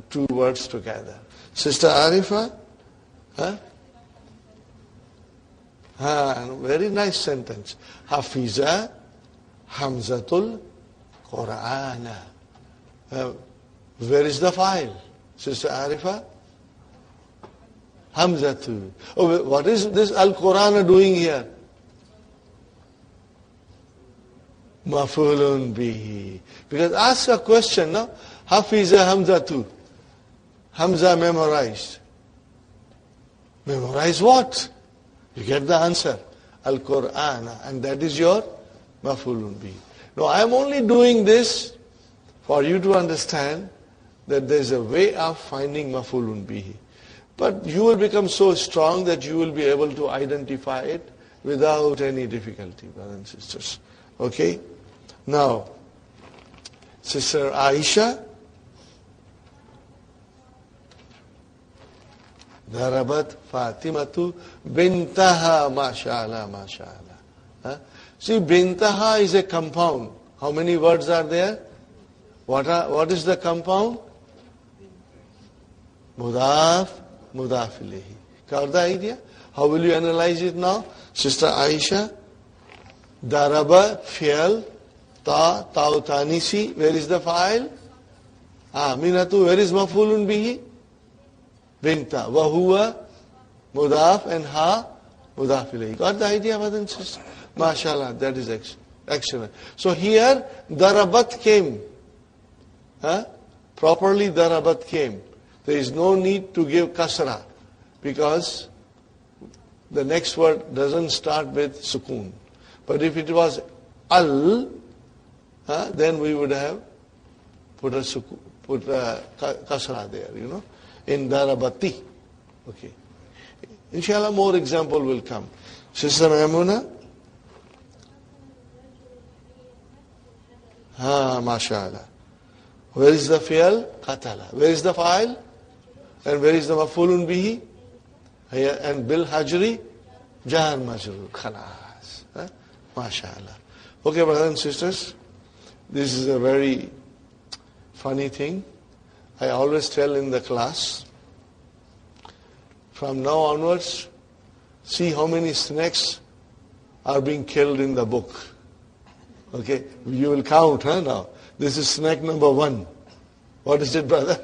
two words together. Sister Arifa? Very nice sentence. Hafiza Hamzatul Qur'ana. Where is the file? Sister Arifa? Hamzatul. Oh, what is this Al-Qur'ana doing here? Mafulun bihi. Because ask a question, no? Hafiza Hamzatu. Hamza memorized. Memorize what? You get the answer. Al-Qur'ana. And that is your mafulun bihi. Now I am only doing this for you to understand that there is a way of finding mafulun bihi. But you will become so strong that you will be able to identify it without any difficulty, brothers and sisters. Okay? Now, Sister Aisha, Darabat Fatimatu Bintaha, mashallah, mashallah. See, Bintaha is a compound. How many words are there? What is the compound? Mudaf, Mudaf ilayhi. Got the idea? How will you analyze it now? Sister Aisha, Daraba, Fi'al, Ta'u Tanisi, where is the file? Minatu, where is Mafulun bihi? Binta, Wahuwa, Mudaf, and Ha, Mudaf ilayhi. Got the idea, brothers and sisters? MashaAllah, that is excellent. So here, Darabat came. Properly Darabat came. There is no need to give kasra because the next word doesn't start with sukoon. But if it was al, then we would have put a kasra there, in Darabati. Okay. Inshallah, more example will come. Sister Maimuna? MashaAllah. Where is the fi'al? Qatala. Where is the fa'il? And where is the mafulun bihi? And bil hajri? Jar majrur. Khalas. MashaAllah. Okay, brothers and sisters, this is a very funny thing. I always tell in the class, from now onwards, see how many snakes are being killed in the book. Okay, you will count, now. This is snake number 1. What is it, brother?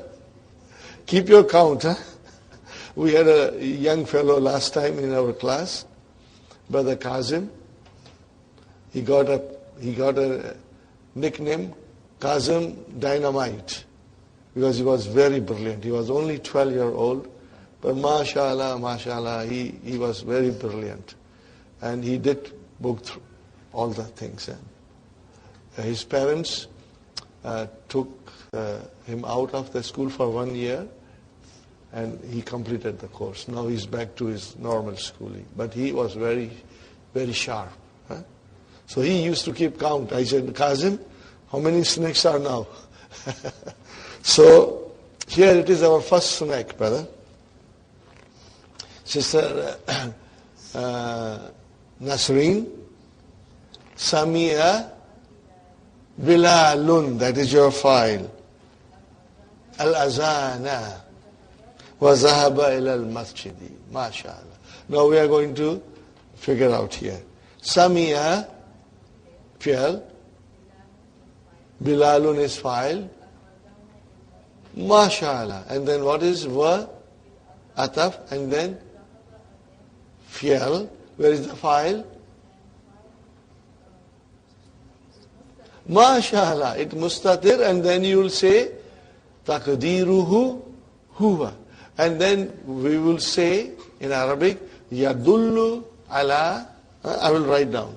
Keep your count, We had a young fellow last time in our class, Brother Kazim. He got a nickname, Kazim Dynamite, because he was very brilliant. He was only 12-year-old, but mashallah, he was very brilliant. And he did book through all the things. His parents took him out of the school for 1 year, and he completed the course. Now he's back to his normal schooling. But he was very, very sharp. So he used to keep count. I said, Kazim, how many snakes are now? So here it is our first snake, brother. Sister Nasreen, Samia Bilalun, that is your file. Al-Azana wa zahaba ila al-masjidi. MashaAllah. Now we are going to figure out here. Samia, fi'al. Bilalun is file. MashaAllah. And then what is wa? Ataf. And then fi'al. Where is the file? MashaAllah. It mustatir, and then you will say taqdiruhu huwa. And then we will say in Arabic, yadullu ala, I will write down.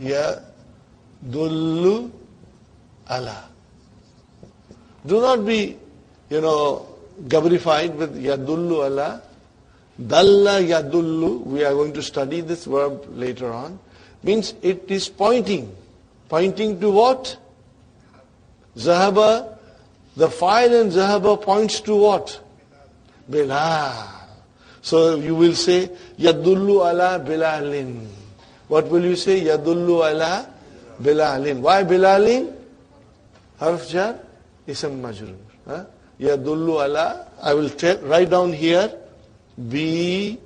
Yadullu ala. Do not be, gabrified with yadullu ala. Dalla yadullu, we are going to study this verb later on, means it is pointing. Pointing to what? Zahaba, the file in Zahaba points to what? Bilal. So you will say, Yadullu ala Bilalin. What will you say? Yadullu ala Bilalin. Why Bilalin? Harf jar, ism majrur. Yadullu ala, I will write down here, Bilalin.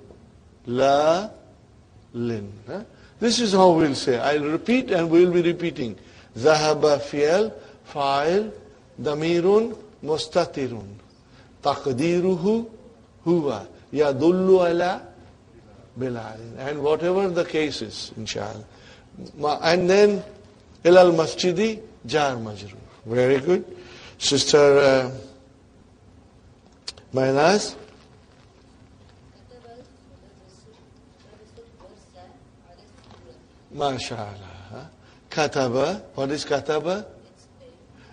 This is how we'll say. I'll repeat and we'll be repeating. Zahaba fi'al, fa'il, damirun, mustatirun. Taqdiruhu, huwa. Yadullu ala Bilalin. And whatever the case is, inshallah. And then, ilal masjidi, jar majrur. Very good. Sister Maynaz. MashaAllah. Kataba. What is kataba?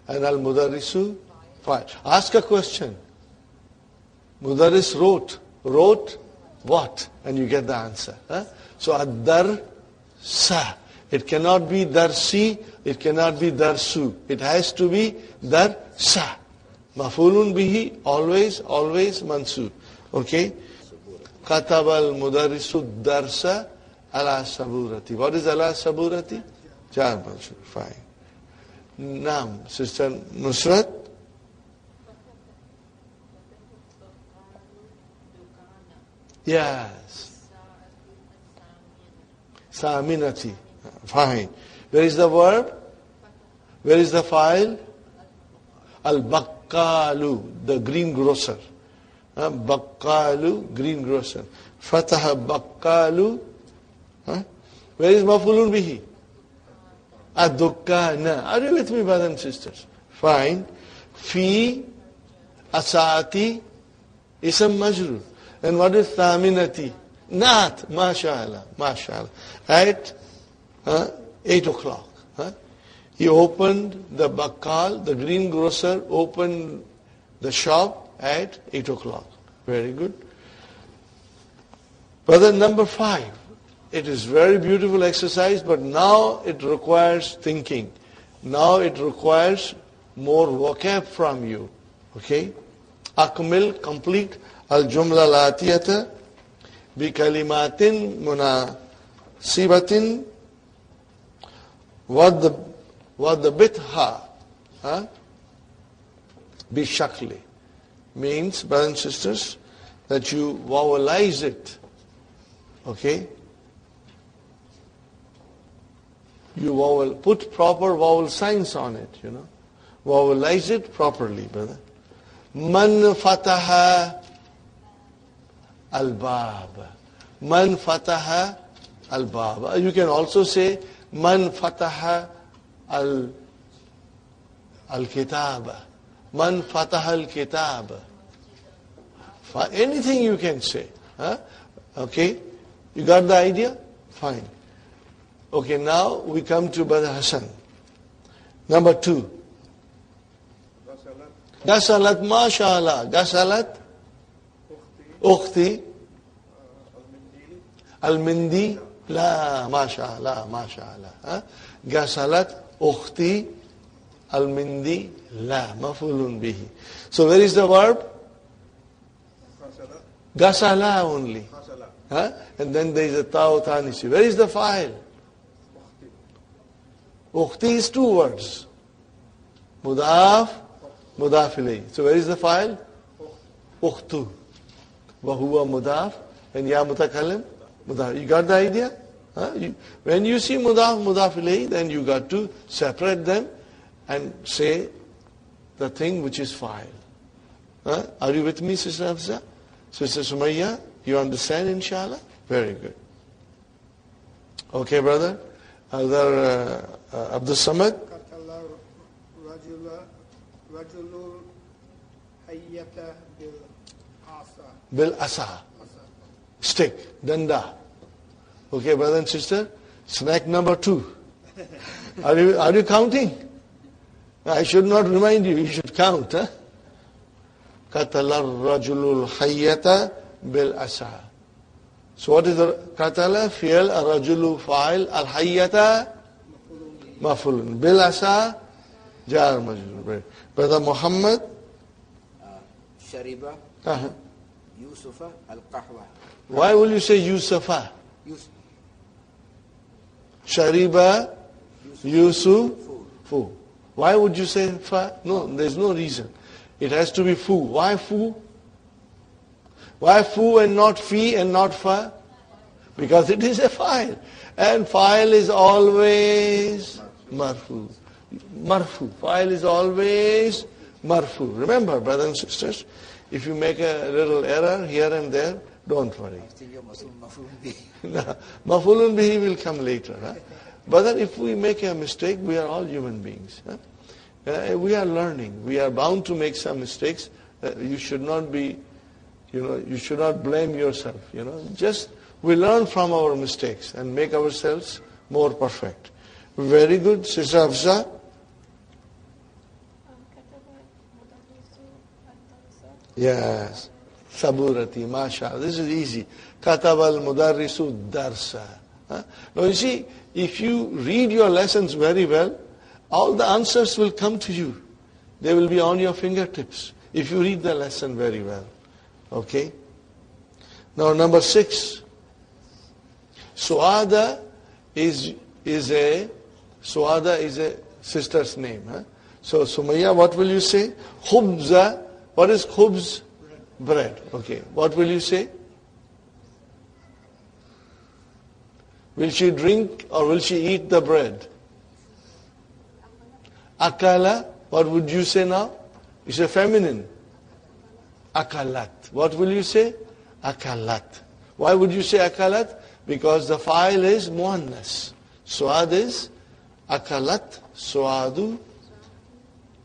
And al-mudarrisu? Fine. Ask a question. Mudarris wrote. Wrote what? And you get the answer. So ad-dar-sa. It cannot be darsi. It cannot be darsu. It has to be dar-sa. Mafulun bihi. Always, always mansub. Okay? Kataba al-mudarrisu darsa. Ala saburati. What is ala saburati? Jar majrur. Fine. Naam. Sister Nusrat. Yes. Saminati. Fine. Where is the verb? Where is the file? Al-Bakkalu, the greengrocer. Bakkalu, greengrocer. Fataha Bakkalu. Where is mafulun bihi? Ad-dukkana. Are you with me, brothers and sisters? Fine. Fi asati isam majrur. And what is thaminati? Not. MashaAllah. MashaAllah. At 8 o'clock. He opened the bakkal, the greengrocer opened the shop at 8 o'clock. Very good. Brother, number 5. It is very beautiful exercise, but now it requires thinking. Now it requires more vocab from you. Okay? Akmil, complete al-jumla al-atiyata bi kalimatin munasibatin what the bitha bi shakli means, brothers and sisters, that you vowelize it. Okay? You put proper vowel signs on it, Vowelize it properly, brother. Man fataha al-bab. Man fataha al-bab. You can also say man fataha al-kitab. Man fataha al-kitab. Anything you can say. Okay? You got the idea? Fine. Okay, now we come to Brother Hassan. Number 2. Gasalat, mashallah. Gasalat. Ukhti. Al-mindi. La, mashallah, mashallah. Gasalat, ukhti. Al-mindi. La, mafulun bihi. So where is the verb? Gasala only. And then there is a ta'u tanisi. Where is the file? Ukhti is 2 words. Mudaf, mudaf ilayhi. So where is the file? Ukhtu. Wahuwa mudaf. And ya mutakallim, mudaf. You got the idea? When you see mudaf, mudaf ilayhi, then you got to separate them and say the thing which is file. Are you with me, Sister Hafsa? Sister Sumayya? You understand, inshallah? Very good. Okay, brother? Other Abdul Samad? Bil asa. Stick. Danda. Okay, brother and sister? Snack number 2. Are you counting? I should not remind you. You should count. Qatala rajulul hayyata bil asa. So what is the qatala? Fi'al, rajulu fa'il, al hayyata mafulun. Bil asa jar majrur. Brother Muhammad? Shariba. Yusufa al qahwa. Why will you say Yusufa? Shariba Yusufu. Why would you say fa? No, there's no reason. It has to be fu. Why fu? Why fu and not fi and not fa? Because it is a file. And file is always marfu. Marfu. File is always marfu. Remember, brothers and sisters, if you make a little error here and there, don't worry. Mafulun bihi will come later. Huh? But if we make a mistake, we are all human beings. Huh? We are learning. We are bound to make some mistakes. You should not be, you should not blame yourself. Just we learn from our mistakes and make ourselves more perfect. Very good, Sister Hafsa. Yes. Saburati, mashallah. This is easy. Katab al-mudarrisu darsa. Now you see, if you read your lessons very well, all the answers will come to you. They will be on your fingertips if you read the lesson very well. Okay? Now number 6. Suada is a sister's name. Huh? So Sumayya, what will you say? Khubza. What is khubz? Bread. Okay. What will you say? Will she drink or will she eat the bread? Akala. What would you say now? It's a feminine. Akalat. What will you say? Akalat. Why would you say akalat? Because the file is muannas. Suad is akalat suadu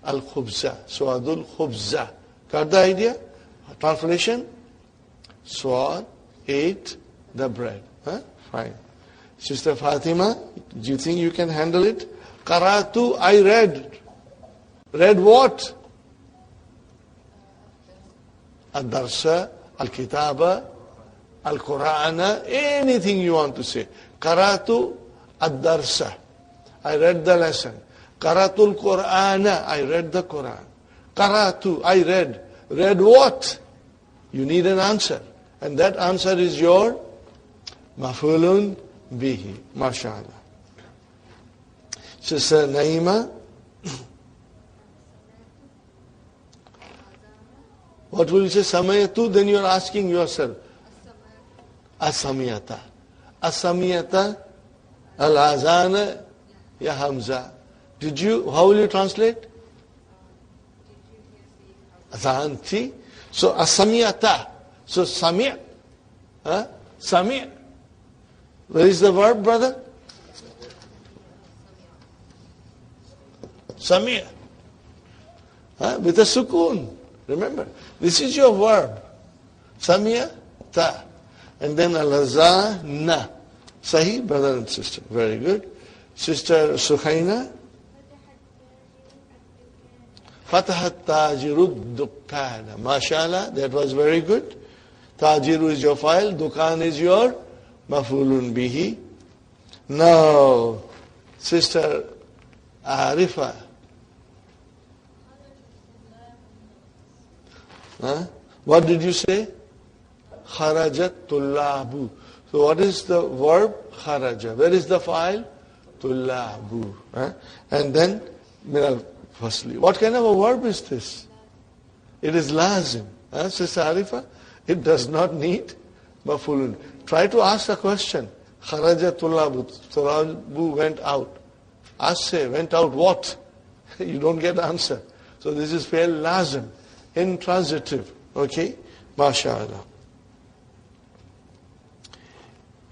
al-khubza. Suadul khubza. Got the idea? Translation? Suad ate the bread. Huh? Fine. Sister Fatima, do you think you can handle it? Qaratu, I read. Read what? Ad-darsa, al-kitaba, al-Qur'ana, anything you want to say. Qaratu ad-darsa. I read the lesson. Qaratul Qur'ana. I read the Quran. Qaratu. I read. Read what? You need an answer. And that answer is your mafulun bihi. MashaAllah. Sister Naima. What will you say? Samayatu? Then you are asking yourself. Asamiyata. Asamiyata. Al-azana. Ya Hamza. How will you translate? Azanti. So asamiyata. So sami'. Huh? Sami'. Where is the verb, brother? Sami'. Huh? With a sukoon. Remember, this is your verb. Sami'a ta. And then al-azana. Sahih, brother and sister. Very good. Sister Suhaina. Fatahat tajirud dukkana. MashaAllah, that was very good. Tajiru is your file. Dukkan is your mafulun bihi. Now, Sister Arifa. Huh? What did you say? Kharajat tullabu. So what is the verb? Kharaja. Where is the file? Tullabu. Huh? And then, firstly, what kind of a verb is this? It is lazim. Sister Arifa, it does not need mafulun. Try to ask a question. Kharaja tullabu. Tullabu went out. Ask, say, went out what? You don't get answer. So this is fair lazim. Intransitive. Okay? MashaAllah.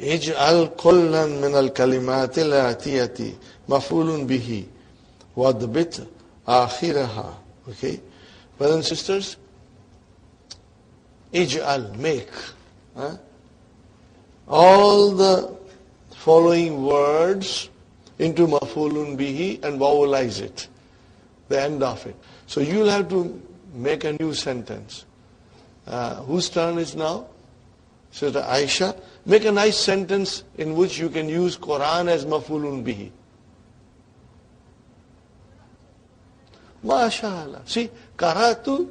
اجعل كلا من الكلمات الآتية مفعول به واضبط آخرها. Okay? Brothers and sisters, اجعل, make. All the following words into maf'ulun bihi and vowelize it. The end of it. So you'll have to make a new sentence. Whose turn is now? Sister Aisha. Make a nice sentence in which you can use Quran as maf'ulun bihi. MashaAllah. See, Qaratu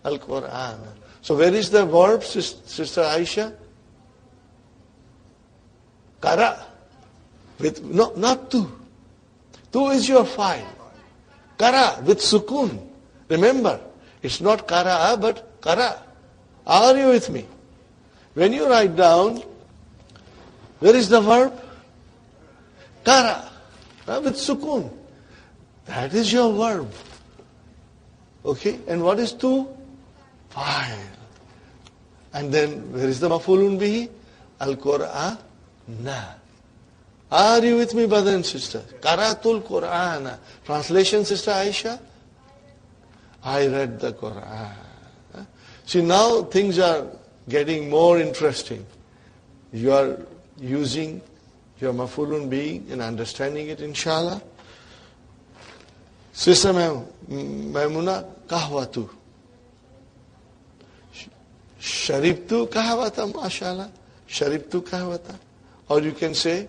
al-Quran. So where is the verb, Sister Aisha? Qara. No, not tu. Tu is your file. Kara with sukun. Remember, it's not kara but kara. Are you with me? When you write down, where is the verb? Kara with sukun. That is your verb. Okay, and what is tu? File. And then where is the mafulun bihi? Al-Qur'an. Are you with me, brother and sister? Qaratul Qur'ana. Translation, Sister Aisha? I read the Qur'an. See, now things are getting more interesting. You are using your mafulun being and understanding it, inshallah. Sister Maimuna, kahwatu. Sharibtu kahwata, mashallah. Sharibtu kahwata. Or you can say,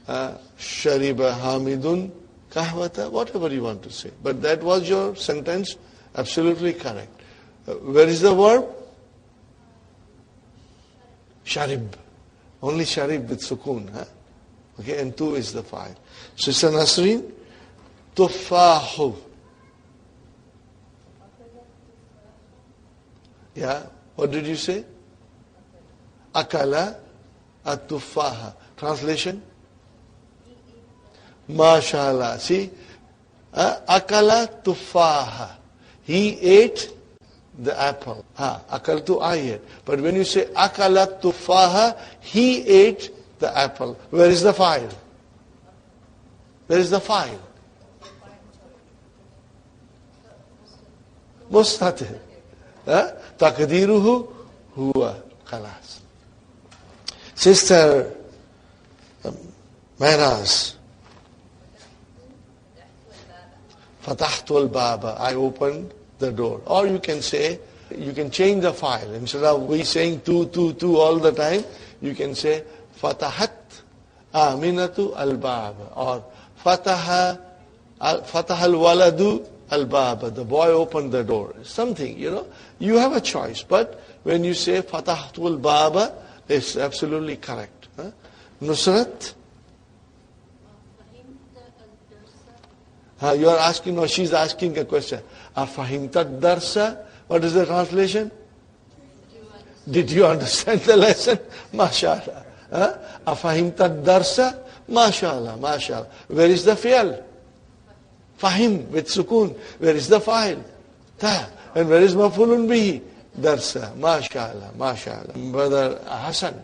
Shariba Hamidun kahwata, whatever you want to say. But that was your sentence, absolutely correct. Where is the verb? Sharib. Only sharib with sukun. Okay, and tu is the file. Sister Nasreen, tufahu. Yeah, what did you say? Akala at-tufaha. Translation? MashaAllah. See? Akala tufaha. He ate the apple. Akaltu, I ate. But when you say akala tufaha, he ate the apple. Where is the file? Where is the file? Mustatir. Taqdiruhu huwa. Khalas. Sister Mehraz. Fatahtul Baba. I opened the door. Or you can say, you can change the file. Instead of we saying tu all the time, you can say Fatahat Aminatu al-Baba. Or Fataha al-Waladu al-Baba. The boy opened the door. Something, You have a choice. But when you say Fatahtul Baba, it's absolutely correct. Nusrat? You are asking, no, she's asking a question. Afahimta darsa? What is the translation? Did you understand the lesson? MashaAllah. Afahimta darsa? MashaAllah, MashaAllah. Where is the fi'al? Fahim with sukun. Where is the fa'il? Ta. And where is mafulun bihi? Darsa. MashaAllah, MashaAllah. Brother Hassan.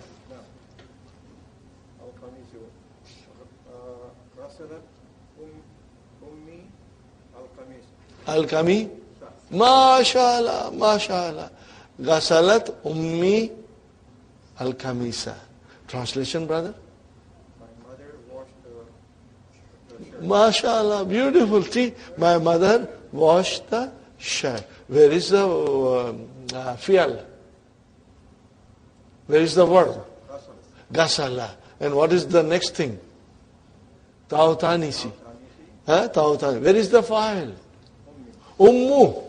Al-Kami? MashaAllah, MashaAllah. Ghasalat ummi al-Kamisa. Translation, brother? My mother washed the shirt. MashaAllah, beautiful. See, my mother washed the shirt. Where is the fi'al? Where is the verb? Ghasala. And what is the next thing? Ta'utanisi. Ta'utani. Where is the fa'il? Ummu.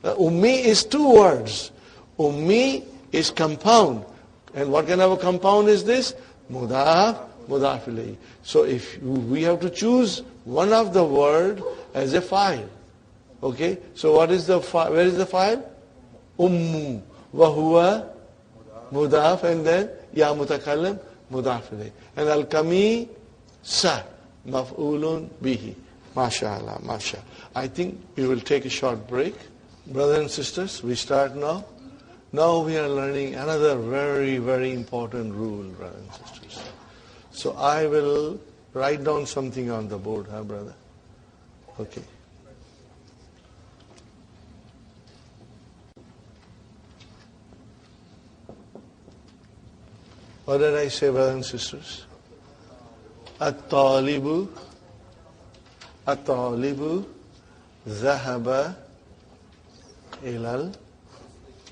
Ummi is two words. Ummi is compound. And what kind of a compound is this? Mudaf, mudaf ilayhi. So if we have to choose one of the word as a file. Okay? So what is the file? Where is the file? Ummu. Wahuwa mudaf, and then ya mutakallim mudaf ilayhi. And al-kami sa maf'ulun bihi. MashaAllah, MashaAllah. I think we will take a short break. Brothers and sisters, we start now. Now we are learning another very, very important rule, brothers and sisters. So I will write down something on the board, brother? Okay. What did I say, brothers and sisters? At-talibu ذهب إلى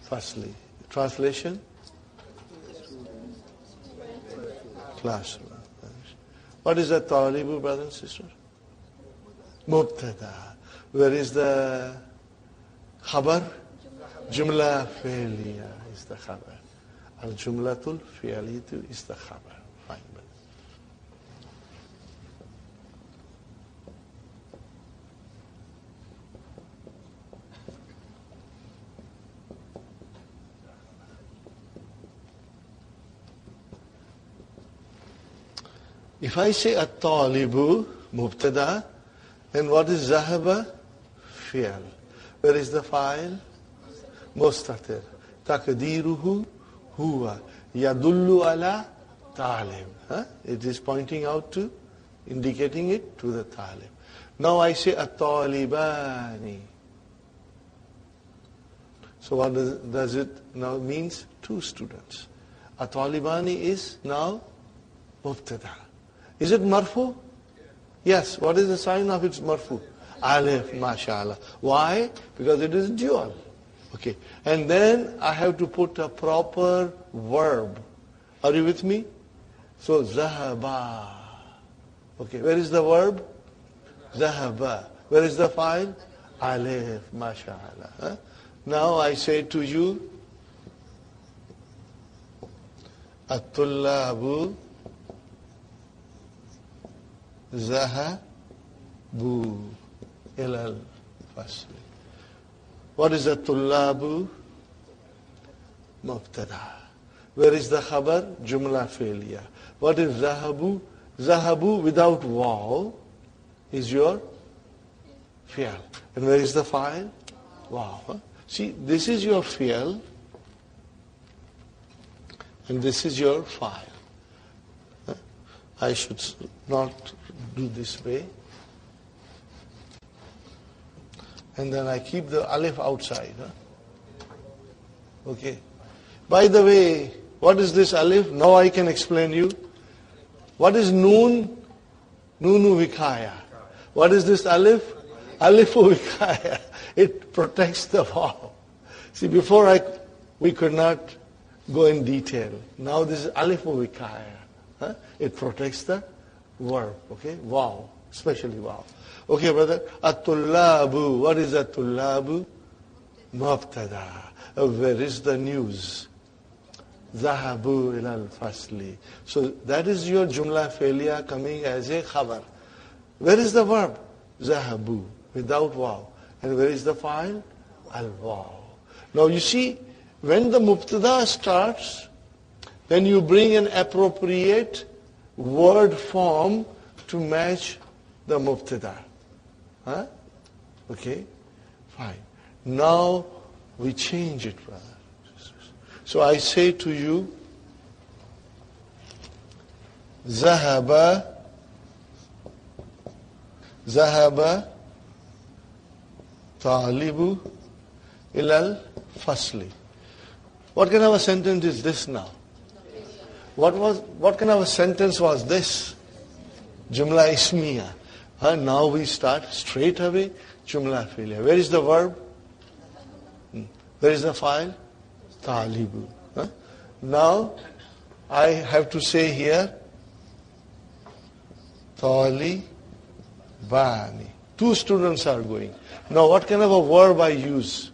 الفصل. Translation? Classroom. What is الطالب, brothers and sisters? مبتدا. Where is the خبر? جملة فعلية is the خبر. الجملة الفعلية is the خبر. Fine. If I say at-talibu, mubtada, then what is zahaba? Fi'al. Where is the file? Mustatir. Takdiruhu huwa. Yadullu ala talib. It is pointing out to, indicating it to the talib. Now I say at-talibani. So what does it now means? Two students. At-talibani is now mubtada. Is it marfu? Yes. What is the sign of its marfu? Alif, mashallah. Why? Because it is dual. Okay. And then I have to put a proper verb. Are you with me? So, zahaba. Okay. Where is the verb? Zahaba. Where is the file? Alif, mashallah. Now I say to you, at-tullabu zahabu ilal fasli. What is at-tullabu? Mubtada. Where is the khabar? Jumla fi'liya. What is zahabu? Zahabu without waw is your fi'al. And where is the file? Waw. See, this is your fi'al and this is your file. I should not do this way. And then I keep the alif outside. Okay. By the way, what is this alif? Now I can explain you. What is noon? Nunu vikaya. What is this alif? Alifu vikaya. It protects the vowel. See, before we could not go in detail. Now this is alifu vikaya. It protects the verb. Okay? Wow. Especially wow. Okay, brother. At-tullabu. What is at-tullabu? Mubtada. Where is the news? Zahabu ilal fasli. So that is your jumla fi'liya coming as a khabar. Where is the verb? Zahabu. Without waw. And where is the file? Al-waw. Now you see, when the mubtada starts, then you bring an appropriate word form to match the mubtada. Okay? Fine. Now we change it, brother. So I say to you, Zahaba Talibu ilal fasli. What kind of a sentence is this now? What kind of a sentence was this? Jumla ismiya. Now we start straight away jumla fi'liya. Where is the verb? Where is the file? Talibu. Now I have to say here Talibani. Two students are going. Now what kind of a verb I use?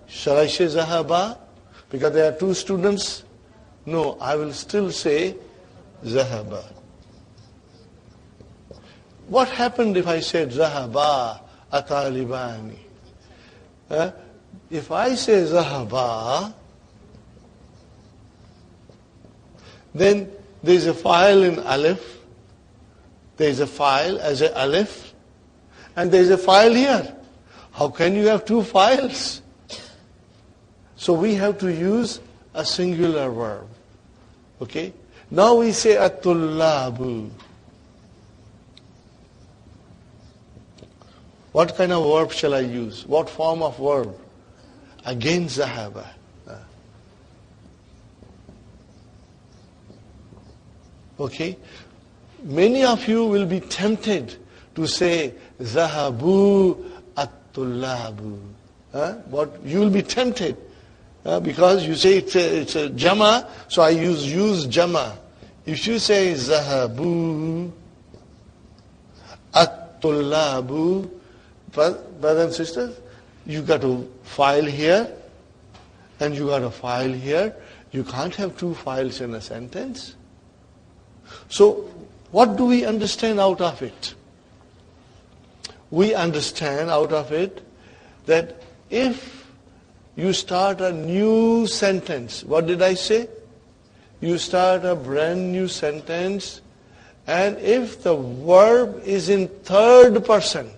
Shall I say Zahaba? Because there are two students? No, I will still say Zahaba. What happened if I said Zahaba Atalibani? If I say Zahaba, then there is a file in Alif, there is a file as a Alif, and there is a file here. How can you have two files? So we have to use a singular verb. Okay? Now we say at-tullabu. What kind of verb shall I use? What form of verb? Again Zahaba. Okay? Many of you will be tempted to say Zahabu at-tullabu. But you will be tempted. Because you say it's a jama, so I use jama. If you say Zahabu at-tullabu, brothers and sisters, you got a file here and you got a file here. You can't have two files in a sentence. So what do we understand out of it? We understand out of it that if you start a new sentence, what did I say? you start a brand new sentence, and if the verb is in third person,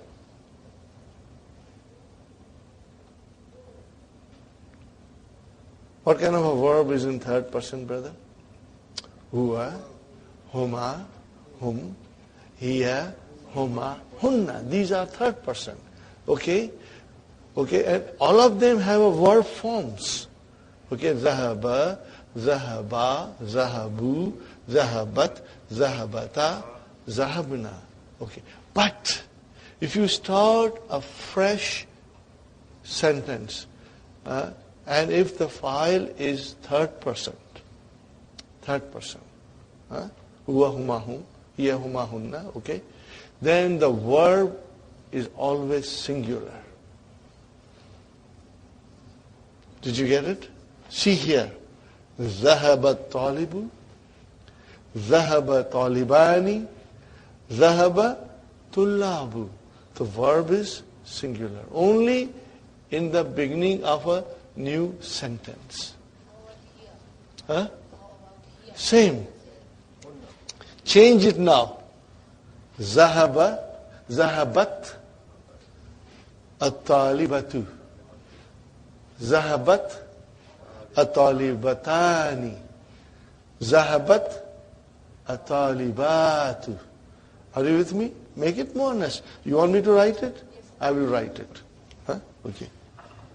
what kind of a verb is in third person, brother? Huwa, huma, hum, hiya, huma, hunna. These are third person. Okay? Okay, and all of them have a verb forms. Okay, zahaba, zahaba, zahabu, zahabat, zahabata, zahabna. Okay. But if you start a fresh sentence, and if the file is third person, huwa, huma, hum, hiya, huma, hunna, okay, then the verb is always singular. Did you get it? See here. ذهب الطالب, ذهب طالبان, ذهب طلاب. The verb is singular. Only in the beginning of a new sentence. Huh? Same. Change it now. ذهب, ذهبت الطالبة. ذهبت الطالبتان. ذهبت الطالبات. Are you with me? Make it more nice. You want me to write it? I will write it. Huh? Okay.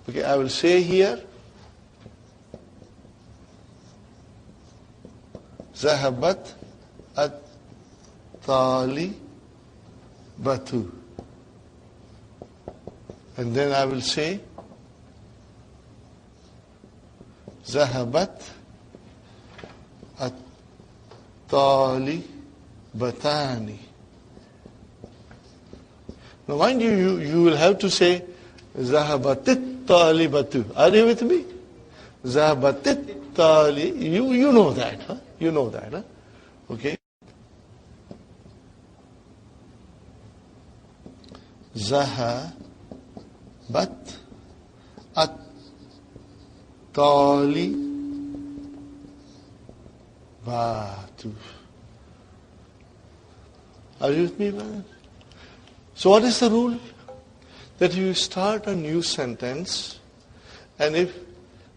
Okay, I will say here. ذهبت الطالبة. And then I will say ذهبت الطالبتان. Now mind you will have to say ذهبت الطالبة. Are you with me? ذهبت الطالبة. You know that, huh? You know that, huh? Okay. ذهبت الطالبات. Are you with me, brother? So what is the rule? That you start a new sentence, and if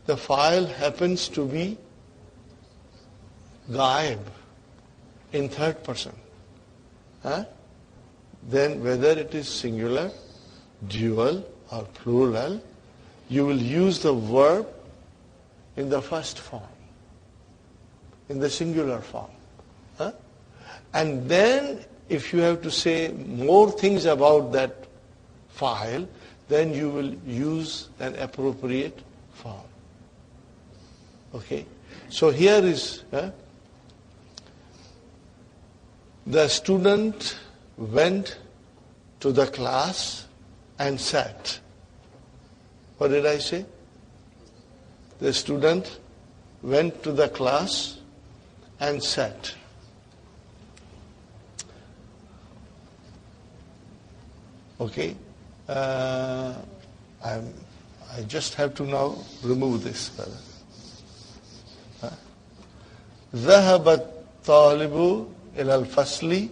the file happens to be ghaib, in third person, then whether it is singular, dual, or plural, you will use the verb in the first form, in the singular form. And then if you have to say more things about that file, then you will use an appropriate form. Okay? So here is, the student went to the class and sat. What did I say? The student went to the class and sat. Okay? I just have to now remove this, brother. ذهب الطالب إلى الفصل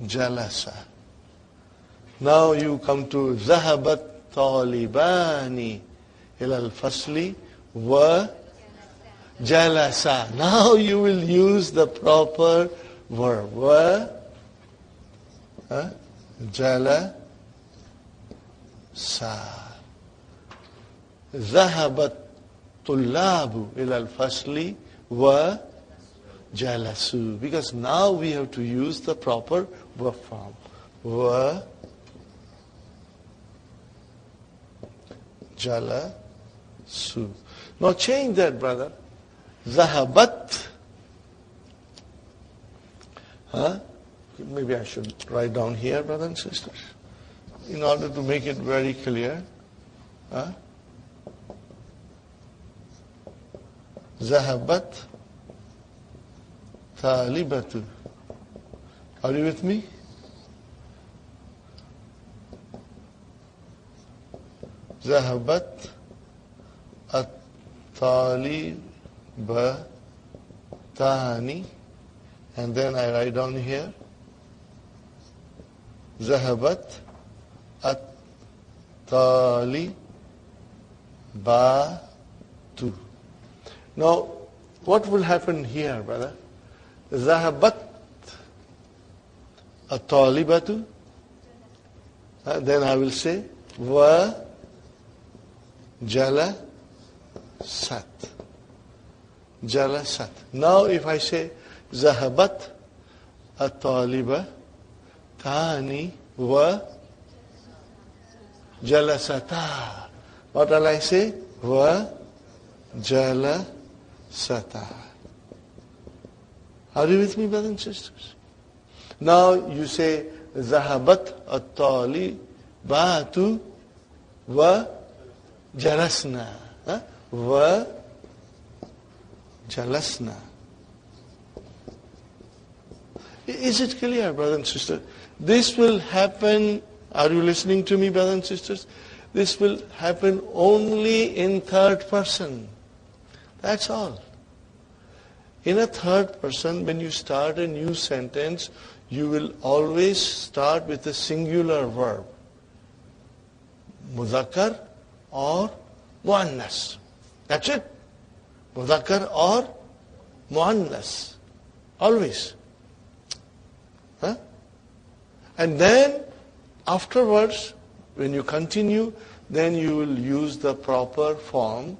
وجلس. Now you come to ذهب الطالبان إلى الفصل وجلس. Now you will use the proper verb. جلس. ذهب الطلاب إلى الفصل وجلسوا. Because now we have to use the proper verb form. وجلسوا. Now change that, brother. ذهبت. Maybe I should write down here, brothers and sisters, in order to make it very clear. ذهبت طالبة. Are you with me? ذهبت at-talibatani, and then I write down here, zahabat at-talibatu. Now, what will happen here, brother? Zahabat at-talibatu. Then I will say, wa jalasat. Jalasat. Now if I say, zahabat at-taliba tani wa jalasata. What will I say? Wa jalasata. Are you with me, brothers and sisters? Now you say, zahabat at-talibatu wa jalasna. Wa jalasna. Is it clear, brothers and sisters? This will happen, are you listening to me, brothers and sisters? This will happen only in third person. That's all. In a third person, when you start a new sentence, you will always start with a singular verb. Mudhakkar or muannas. That's it. Mudhakkar or muannas. Always. Huh? And then, afterwards, when you continue, then you will use the proper form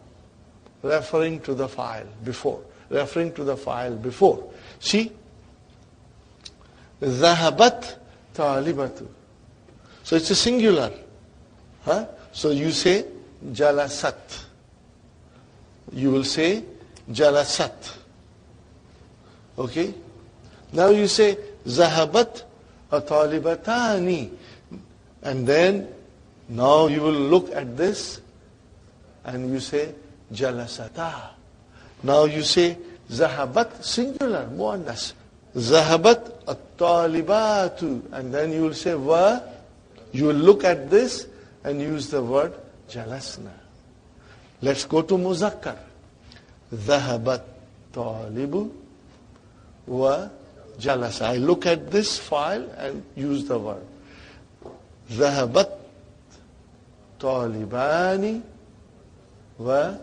referring to the file before. Referring to the file before. See? Zahabat talibatu. So it's a singular. Huh? So you say jalasat. You will say jalasat. Okay? Now you say zahabat talibatani. And then now you will look at this and you say jalasata. Now you say zahabat singular, muannas. Zahabat at-talibatu. And then you will say wa. You will look at this and use the word jalasna. Let's go to muzakkar. Zahabat talibu wa jalasa. I look at this file and use the word. Zahabat talibani wa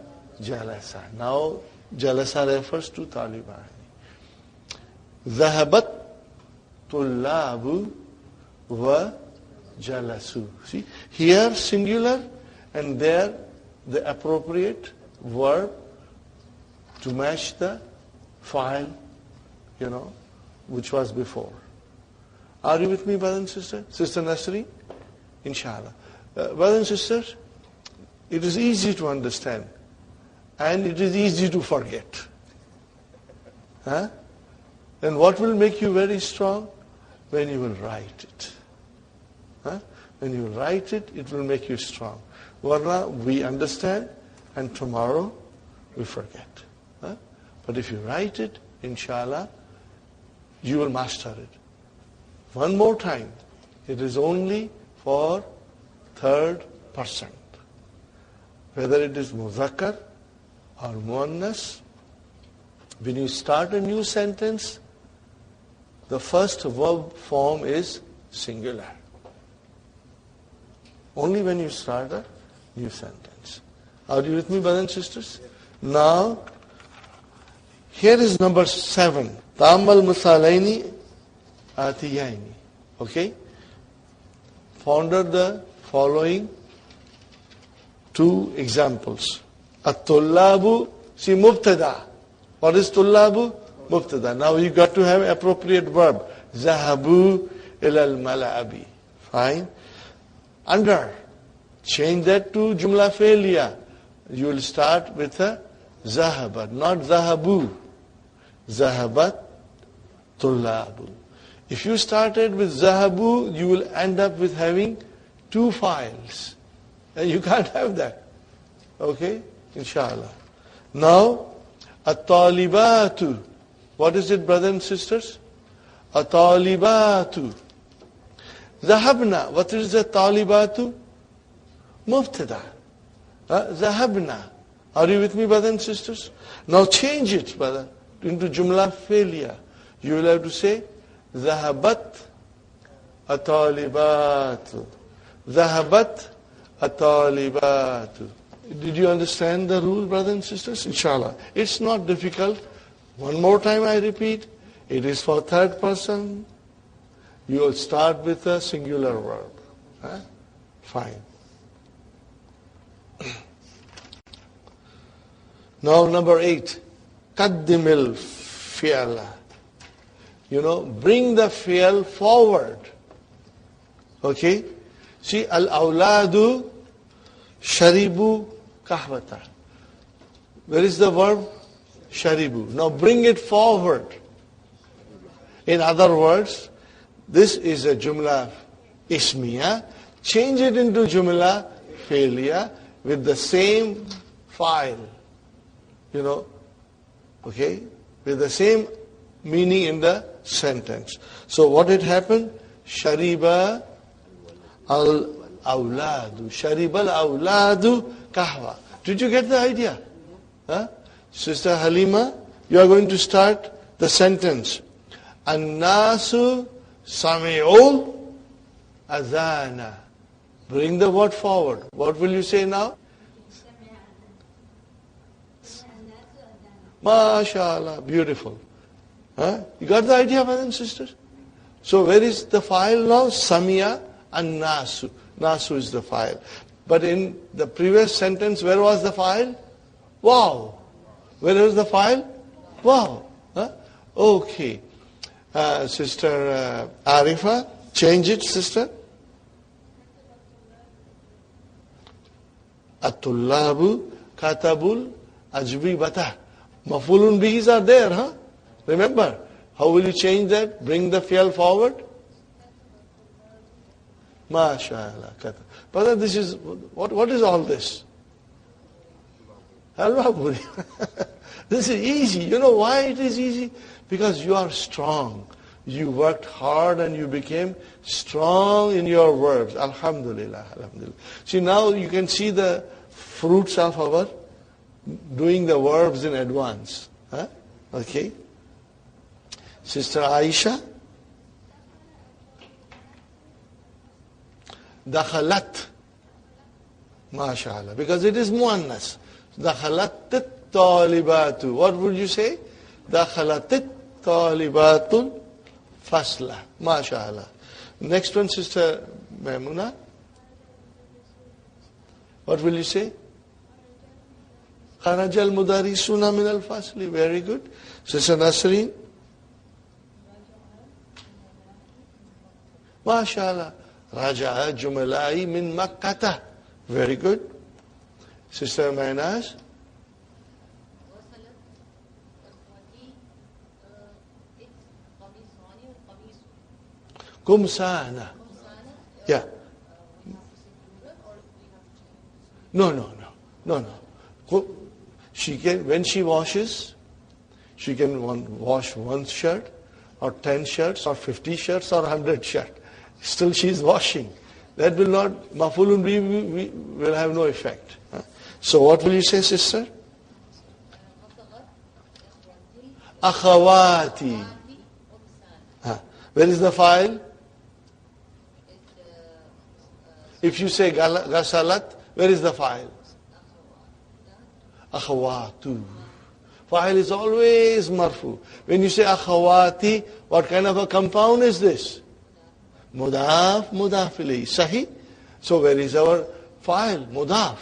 jalasa. Now jalasa refers to talibani. Zahabat tullabu wa jalasu. See, here singular and there the appropriate verb to match the file, which was before. Are you with me, brothers and sisters? Sister Nasri? Inshallah. Brothers and sisters, it is easy to understand and it is easy to forget. Huh? Then what will make you very strong? When you will write it. Huh? When you write it, it will make you strong. Warna, we understand, and tomorrow we forget. Huh? But if you write it, inshallah, you will master it. One more time, it is only for third person. Whether it is muzakkar or muannas, when you start a new sentence, the first verb form is singular. Only when you start a new sentence. Are you with me, brothers and sisters? Now, here is number 7. Ta'ammal musalaini atiyaini. Okay? Ponder the following two examples. At-tullabu, see mubtada. What is tullabu? Mubtada. Now you got to have appropriate verb. Zahabu ilal mala'abi. Fine. Under. Change that to jumla failure. You will start with a zahabat, not zahabu. Zahabat tullabu. If you started with zahabu, you will end up with having two files. And you can't have that. Okay? Inshallah. Now, at-talibatu. What is it, brothers and sisters? At-talibatu. Zahabna. What is the talibatu? Mubtada. Zahabna. Are you with me, brothers and sisters? Now change it, brother, into Jumla failure. You will have to say, ذهبت الطالبات. ذهبت الطالبات. Did you understand the rule, brothers and sisters? Inshallah. It's not difficult. One more time I repeat. It is for third person. You will start with a singular verb. Huh? Fine. Now number 8. قدم الفعل. Bring the fi'l forward. Okay? See, al-awladu sharibu kahwata. Where is the verb? Sharibu. Now bring it forward. In other words, this is a jumla ismiya. Change it into jumla fi'liya with the same file. Okay? With the same meaning in the sentence. So what had happened? Shariba al-awladu. Shariba al-awladu kahwa. Did you get the idea? Huh? Sister Halima, you are going to start the sentence. An-nasu sami'ul azana. Bring the word forward. What will you say now? MashaAllah. Beautiful. Huh? You got the idea, brothers and sisters? So where is the file now? Samia and Nasu. Nasu is the file. But in the previous sentence, where was the file? Wow. Where was the file? Wow. Huh? Okay. Sister Arifa, change it, sister. At-tullabu katabul ajwibata. Mafulun bihis are there, huh? Remember, how will you change that? Bring the fi'l forward. MashaAllah. Brother, this is, what is all this? Halwa puri. This is easy. You know why it is easy? Because you are strong. You worked hard and you became strong in your verbs. Alhamdulillah. Alhamdulillah. See, now you can see the fruits of our doing the verbs in advance. Huh? Okay. Sister Aisha. Dakhalat. MashaAllah. Because it is muannas. Dakhalat talibatu. What would you say? Dakhalat talibatul fasla. MashaAllah. Next one, Sister Maimuna. What will you say? Kharaja al-mudarisuna min al-fasli. Very good. Sister Nasreen. MashaAllah. Raja'a jumalai min Makkata. Very good. Sister Mainaz. Kumsana. Yeah. No. She can, when she washes, she can wash one shirt, or 10 shirts, or 50 shirts, or 100 shirts. Still she is washing. That will not, mafulun bi will have no effect. So what will you say, sister? Akhawati. Where is the file? If you say gasalat, where is the file? Akhawatu. File is always marfu. When you say akhawati, what kind of a compound is this? Mudaf, mudaf ilayhi. Sahi? So where is our file? Mudaf.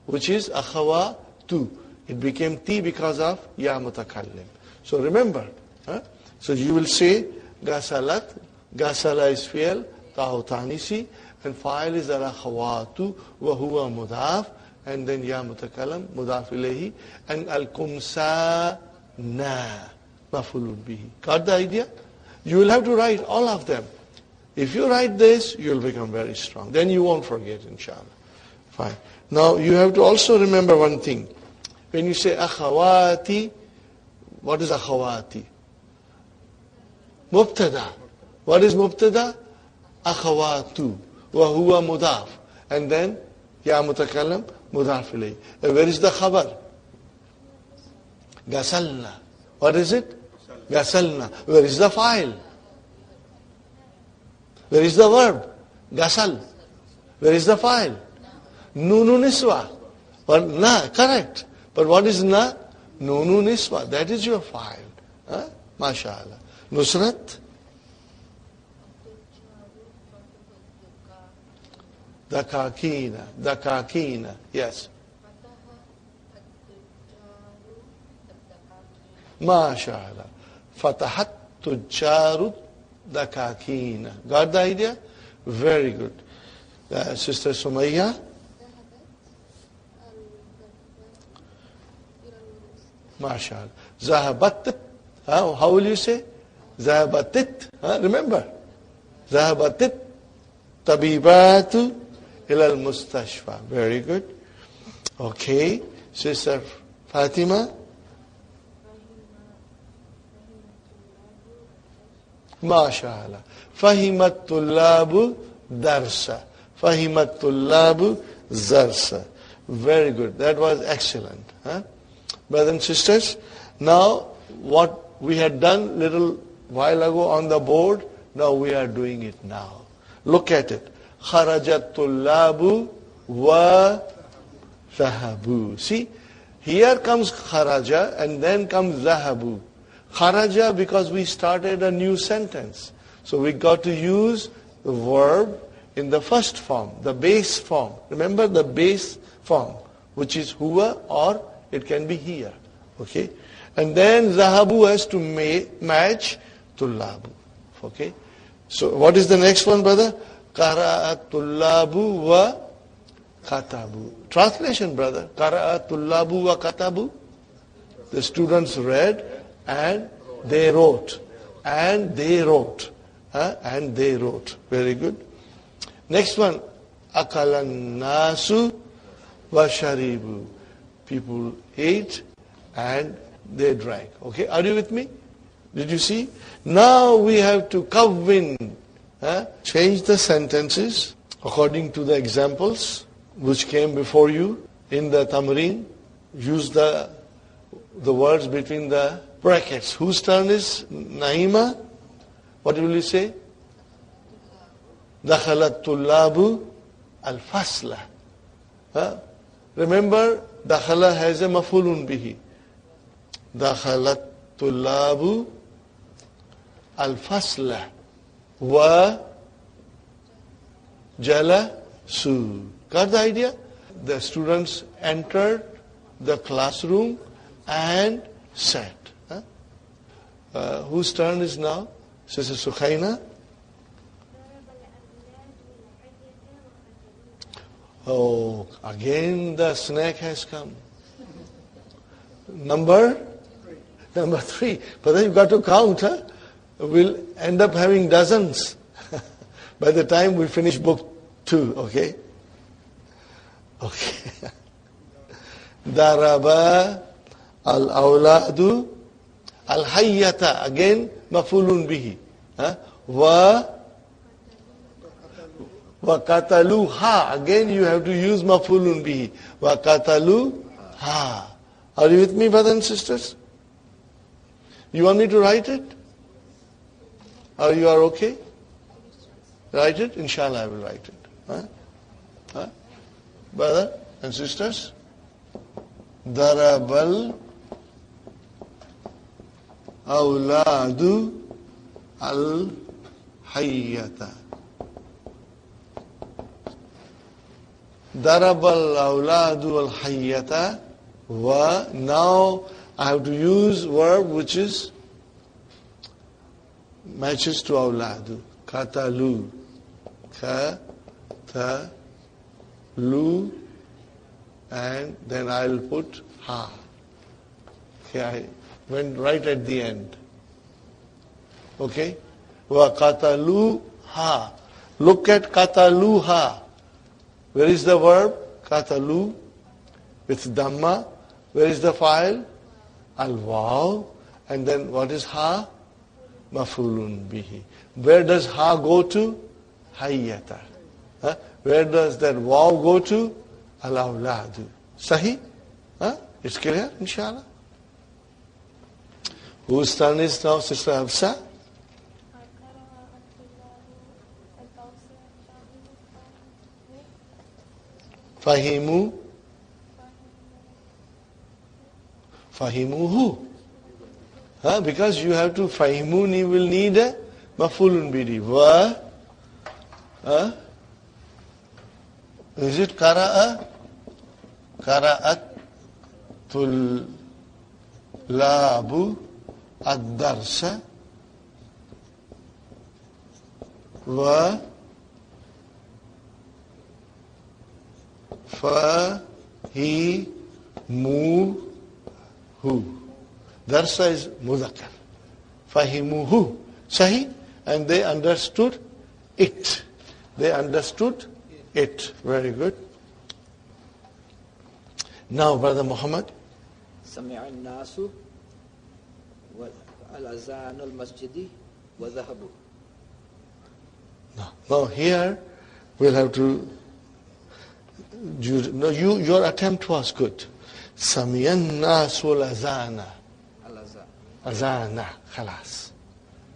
Which is akhawatu. It became ti because of ya mutakallim. So remember. So you will say gasalat. Gasala is fi'l. Tahu tanisi. And file is al-akhawatu. Wa huwa mudaf. And then ya mutakallam. Mudaf ilayhi. And al-kumsa na. Mafulun bihi. Got the idea? You will have to write all of them. If you write this, you will become very strong. Then you won't forget, inshallah. Fine. Now, you have to also remember one thing. When you say akhawati, what is akhawati? Mubtada. What is mubtada? Akhawatu. Wa huwa mudaf. And then, ya mutakallam, mudaf ilayhi. Where is the khabar? Gasalna. What is it? Gasalna. Where is the fa'il? Where is the verb? Gasal. Where is the fa'il? Nunu niswa. But na, correct. But what is na? Nunu niswa. That is your fa'il. Huh? MashaAllah. Nusrat. Dakakina. Dakakina. Yes. MashaAllah. Fatahat tujjaru dakakina. Got the idea? Very good. Sister Sumayya. MashaAllah. Zahabat. How will you say? Zahabatit. Remember. Zahabatit tabibatu ilal mustashfa. Very good. Okay. Sister Fatima. MashaAllah. Fahimat tullabu darsa. Fahimat tullabu zarsa. Very good. That was excellent. Brothers and sisters, now what we had done little while ago on the board, now we are doing it now. Look at it. Kharajat tullabu wa zahabu. See, here comes kharaja and then comes zahabu. Kharaja because we started a new sentence. So we got to use the verb in the first form, the base form. Remember the base form, which is huwa or it can be here. Okay? And then zahabu has to match tullabu. Okay? So what is the next one, brother? Qara'at tullabu wa katabu. Translation, brother. Qara'at tullabu wa katabu. The students read and they wrote. And they wrote. And they wrote. Very good. Next one. Akalan nasu wa sharibu. People ate and they drank. Okay, are you with me? Did you see? Now we have to kawwin. Change the sentences according to the examples which came before you in the tamreen. Use the words between the brackets. Whose turn is Naima? What will you say? Dakhalat tullabu al-fasla. Remember, dakhala has a mafulun bihi. Dakhalat tullabu al-fasla wa jalasu. Got the idea? The students entered the classroom and sat. Whose turn is now? Sister Sukhaina? Oh, again the snack has come. Number 3. But then you've got to count, We'll end up having dozens by the time we finish book 2, okay? Okay. Daraba al-awladu al-hayyata. Again, mafulun bihi. Wa kataluha. Again, you have to use mafulun bihi. Wa kataluha. Are you with me, brothers and sisters? You want me to write it? Or you are okay? Write it? Inshallah, I will write it. Brother and sisters? Darabal awladu al-hayyata. Darabal awladu al-hayyata. Wa. Now I have to use verb which is matches to awladu. Katalu. Katalu. And then I'll put ha. Okay, I went right at the end. Okay? Wa katalu ha. Look at katalu ha. Where is the verb? Katalu. With dhamma. Where is the file? Al-waw. And then what is ha? Mafulun bihi. Where does ha go to? Hayyata. Where does that waw go to? al-awladu. Sahih? Huh? It's clear, inshallah? Whose turn is now, Sister Hafsa? Fahimu? Fahimuhu. Huh? Because you have to, fahimuni will need a mafulun bidi. Wa? Huh? Is it kara'a? Kara'atul labu ad-darsa wa fahimuhu. Darsa is mudhakkar. Fahimuhu. Sahih? And they understood it. They understood it. Very good. Now, Brother Muhammad. سمع الناس والأذان المسجد وذهبوا. Now here we'll have to. No, your attempt was good. سمع الناس والأذان. Azana, khalas.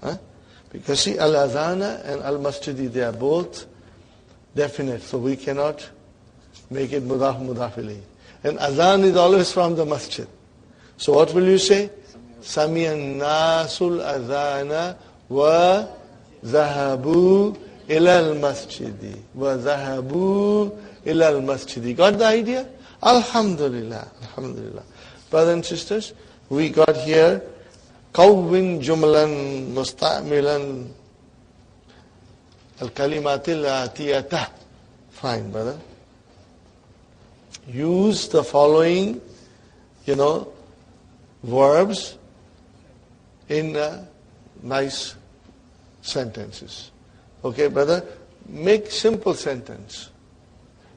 Huh? Because see, al-azana and al-masjidi, they are both definite, so we cannot make it mudaf ilayhi. And azan is always from the masjid. So what will you say? Sami'an nasul azana wa zahabu ila al-masjidi. Wa zahabu ila al-masjidi. Got the idea? Alhamdulillah. Alhamdulillah. Brothers and sisters, we got here كون جملا مستعملا الكلمات الآتية. Fine, brother. Use the following, verbs in nice sentences. Okay, brother? Make simple sentence.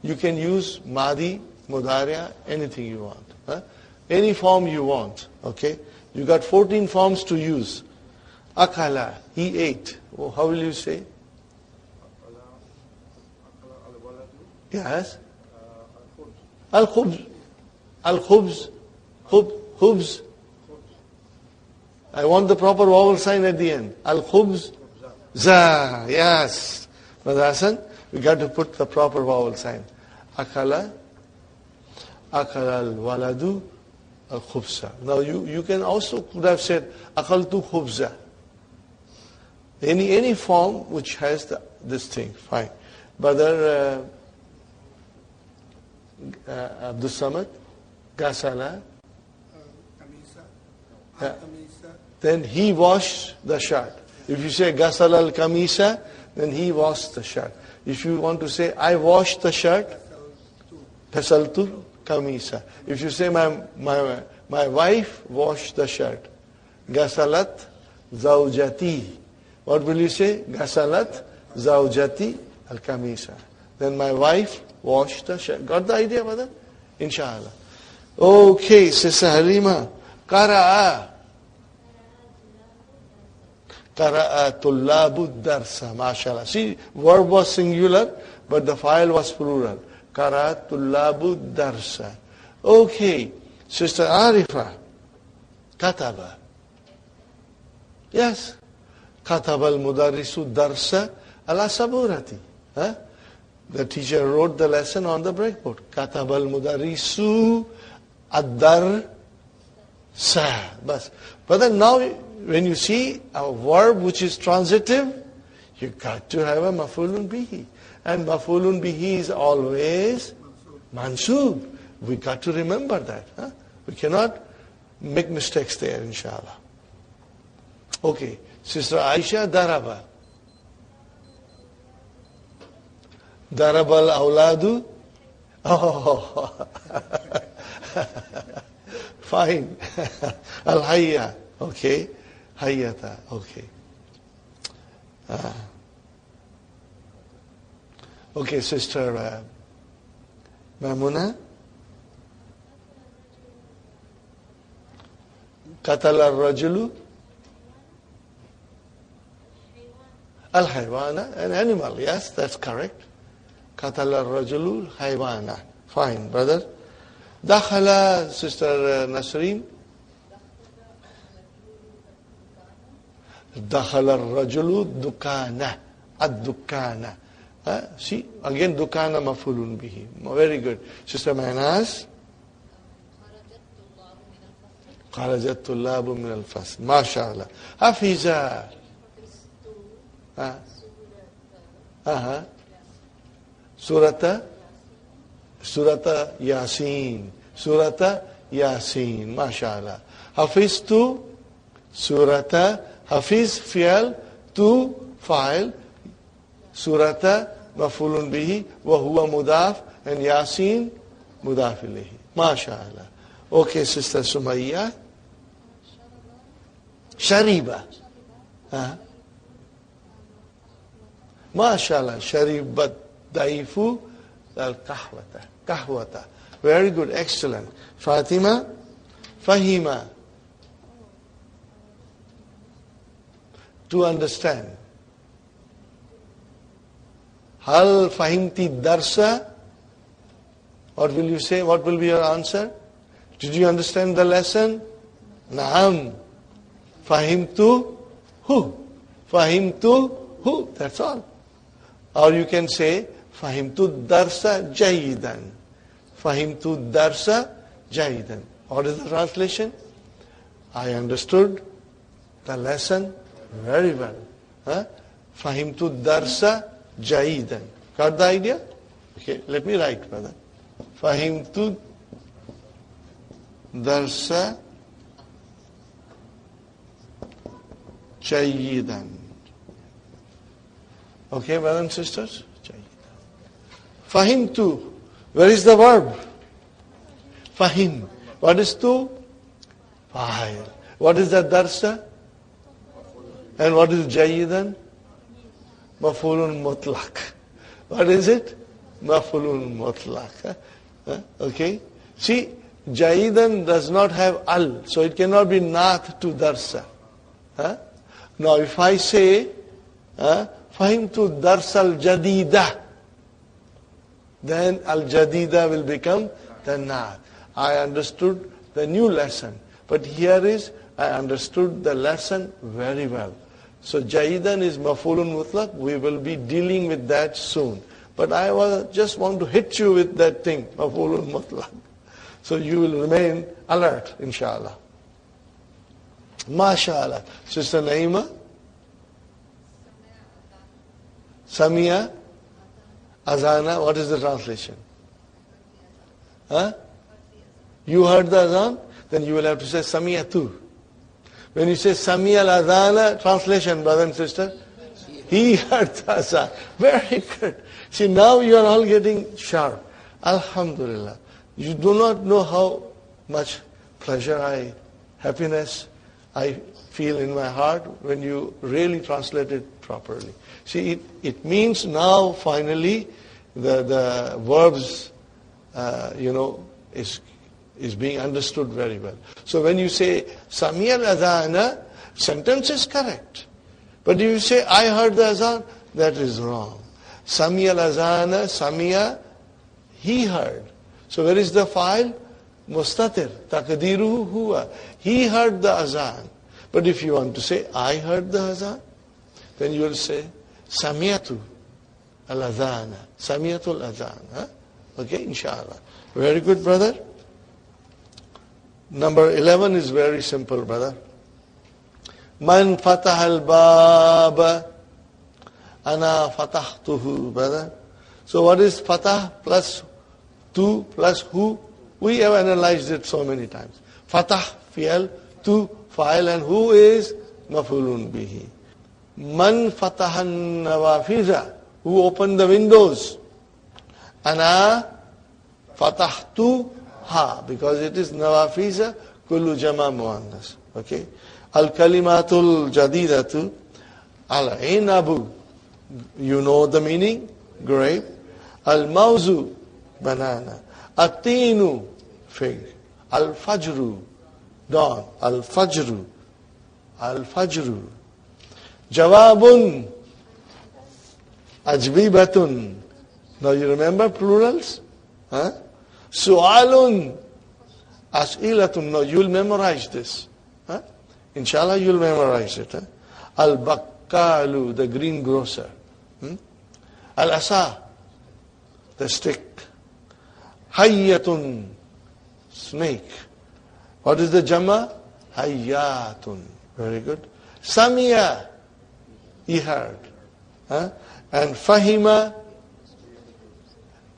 You can use madi, mudariya, anything you want. Huh? Any form you want. Okay? You got 14 forms to use. Akala, he ate. Oh, how will you say? Yes. Al-khubz. Al-khubz. Khubz. I want the proper vowel sign at the end. Al-khubz. Za. Yes. Brother Hassan, we got to put the proper vowel sign. Akala. Akala al-waladu. Al-khubza. Now you can also could have said akaltu khubza. Any form which has this thing. Fine. Brother Abdul Samad, Gasala. Then he washed the shirt. If you say Gasala al-kamisa, then he washed the shirt. If you want to say I washed the shirt, Ghasaltu kamisa. If you say my wife washed the shirt, Ghasalat zawjati. What will you say? Ghasalat zawjati al-kamisa. Then my wife washed the shirt. Got the idea, brother? Inshallah. Okay, Sister Halima. Qara'a. Qara'a tullabu darsa. MashaAllah. See, verb was singular, but the file was plural. Qara'a tullabu darsa. Okay, Sister Arifa. Kataba. Yes. Kataba al-mudarrisu darsa ala saburati. Huh? The teacher wrote the lesson on the breakboard. Kataba al-mudarrisu ad-darsa. But then now, when you see a verb which is transitive, you got to have a maf'ulun bihi. And maf'ulun bihi is always mansub. We got to remember that. Huh? We cannot make mistakes there, inshallah. Okay. Sister Aisha, daraba. Darabal awladu. Oh, fine. Al-hayya. Okay. Hayyata. Okay. Okay, Sister Mamuna. Qatala ar-rajulu. Al-haywana, an animal. Yes, that's correct. Qatala ar-rajulu haywana. Fine, brother. Dakhala, Sister Nasreen. Dakhala rajulu dukana. Ad-dukana. See, again dukana mafulun bihi. Very good. Sister Manas. خرجت طلاب من الفصل ما شاء الله حفظة سورة ياسين سورة ياسين ما شاء الله حفظت سورة حفظ فعل تو فاعل سورة مفعول به وهو مضاف and ياسين مضاف إليه ما شاء الله. Okay, Sister Sumayya. Shariba. MashaAllah. Sharibat daifu al-kahwata. Kahwata. Very good. Excellent. Fatima. Fahima. To understand. Hal fahimti darsa. What will you say? What will be your answer? Did you understand the lesson? Naam. Fahimtu hu. Fahimtu hu. That's all. Or you can say, Fahimtu darsa jayidan. Fahimtu darsa jayidan. What is the translation? I understood the lesson very well. Fahimtu darsa jayidan. Got the idea? Okay, let me write, brother. Fahimtu darsa jayidan. Okay, brothers and sisters? Fahimtu. Where is the verb? Fahim. What is tu? Fa'il. What is the darsa? And what is jayidan? Mafulun mutlaq. What is it? Mafulun mutlaq. Okay? See, jayidan does not have al, so it cannot be nath to darsa. Now if I say, fahimtu darsal jadida, then al-jadida will become the nath. I understood the new lesson. But here is, I understood the lesson very well. So jayidan is mafulun mutlaq. We will be dealing with that soon. But I just want to hit you with that thing, mafulun mutlaq. So you will remain alert, inshallah. MashaAllah. Sister Naima? Samia? Azana? What is the translation? You heard the azan? Then you will have to say Samia too. When you say Samia al-azana, translation, brother and sister? He heard the azan. Very good. See, now you are all getting sharp. Alhamdulillah. You do not know how much pleasure happiness I feel in my heart when you really translate it properly. See, it means now finally the verbs, is being understood very well. So when you say Samia al-Adhana, sentence is correct. But if you say I heard the azan, that is wrong. Samia al-Adhana, Samia, he heard. So where is the file? Mustatir, taqdiruhu huwa. He heard the azan. But if you want to say, I heard the azan, then you will say, Samiyatu al-adhana. Samiyatu al-adhan. Okay, inshallah. Very good, brother. Number 11 is very simple, brother. Man fatah al-baba, ana fatahtuhu, brother. So what is fatah plus tu plus hu? We have analyzed it so many times. Fatah, fi'al, tu, fa'il, and who is mafulun bihi. Man fatahan nawafiza, who opened the windows. Ana fatahtu ha, because it is nawafiza, kullu jama muannas. Okay. Al kalimatul jadidatu, al inabu, you know the meaning, grape. Al mawzu, banana. Atinu, fig. Al fajru, dawn. Al fajru, al fajru. Jawabun, ajbibatun. Now you remember plurals? Su'alun as'ilatun. No, you'll memorize this. Huh? Inshallah, you'll memorize it. Huh? Al-Bakkalu, the greengrocer. Al-Asa, the stick. Hayyatun, snake. What is the Jama? Hayyatun. Very good. Samiya, he heard. Huh? And Fahima,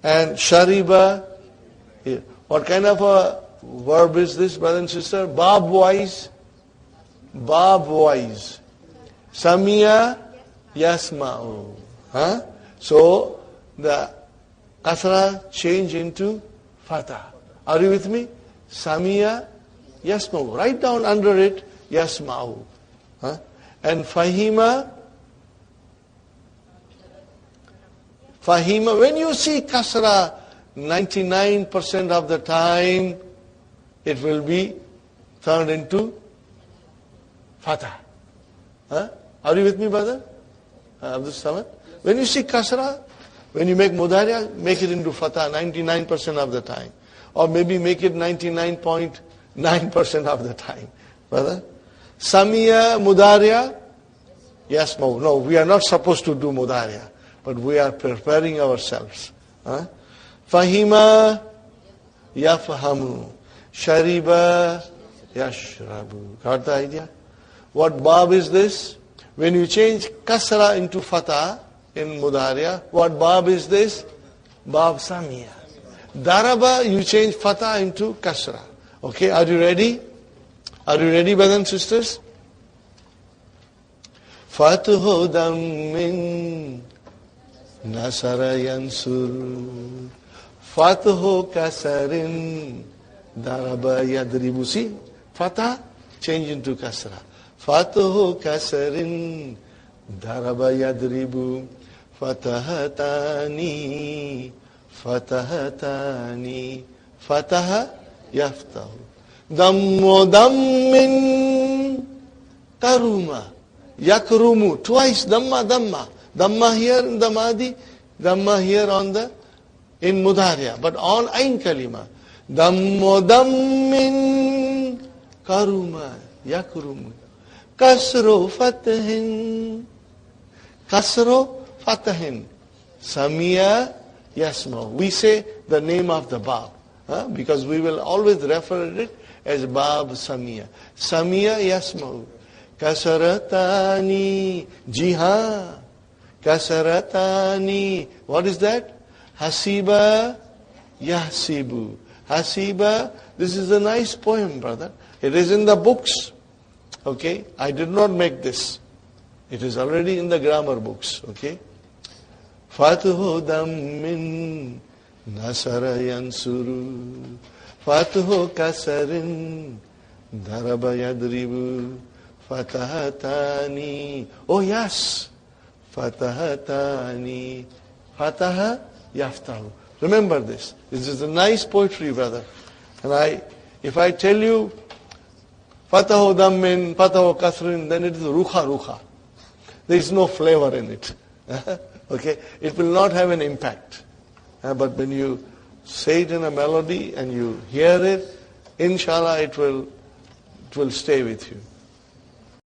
and Shariba. What kind of a verb is this, brother and sister? Bab wise. Bab wise. Samiya, yasma'u. Huh? So, the kasra change into fatah. Are you with me? Samiya, yasma'u. Write down under it, yasma'u. Huh? And Fahima, when you see kasra, 99% of the time, it will be turned into fatah. Huh? Are you with me, brother? Abdul Samad? When you see kasra, when you make mudariya, make it into fatah 99% of the time. Or maybe make it 99.9% of the time. Brother? Samiya, mudariya? Yes, no, we are not supposed to do mudariya. But we are preparing ourselves. Huh? Fahima, yafhamu. Shariba, yashrabu. Got the idea? What bab is this? When you change kasra into fatah in mudariya, what bab is this? Bab samiya. Daraba, you change fatah into kasra. Okay, are you ready? Are you ready, brothers and sisters? Fatuhu dammin nasara yansur. Fatuhu kasarin daraba yadribu. See, fatah change into kasra. Fatuhu kasarin daraba yadribu. Fatahatani, fatahatani, fataha yaftahu. Dammo dammin karuma, yakrumu. Twice damma, damma. Damma here in the madi, damma here on the, in mudariya. But on ain kalima. Dammo dammin karuma, yakrumu. Kasro fatahin. Kasro fatahin. Samiya yasma. We say the name of the bab. Because we will always refer to it as bab samiya. Samiya yasma. Kasaratani jiha. Kasaratani. What is that? Hasiba yahsibu. Hasiba. This is a nice poem, brother. It is in the books. Okay? I did not make this. It is already in the grammar books. Okay? Fatuhu dammin nasara yansuru. Fatuhu kasarin daraba yadribu. Fatahatani. Oh yes. Fatahatani. Fataha yaftahu. Remember this. This is a nice poetry, brother. And if I tell you Fatahu dammin, Fatahu kasrin, then it is ruha. There is no flavor in it. Okay? It will not have an impact. But when you say it in a melody and you hear it, inshallah it will stay with you.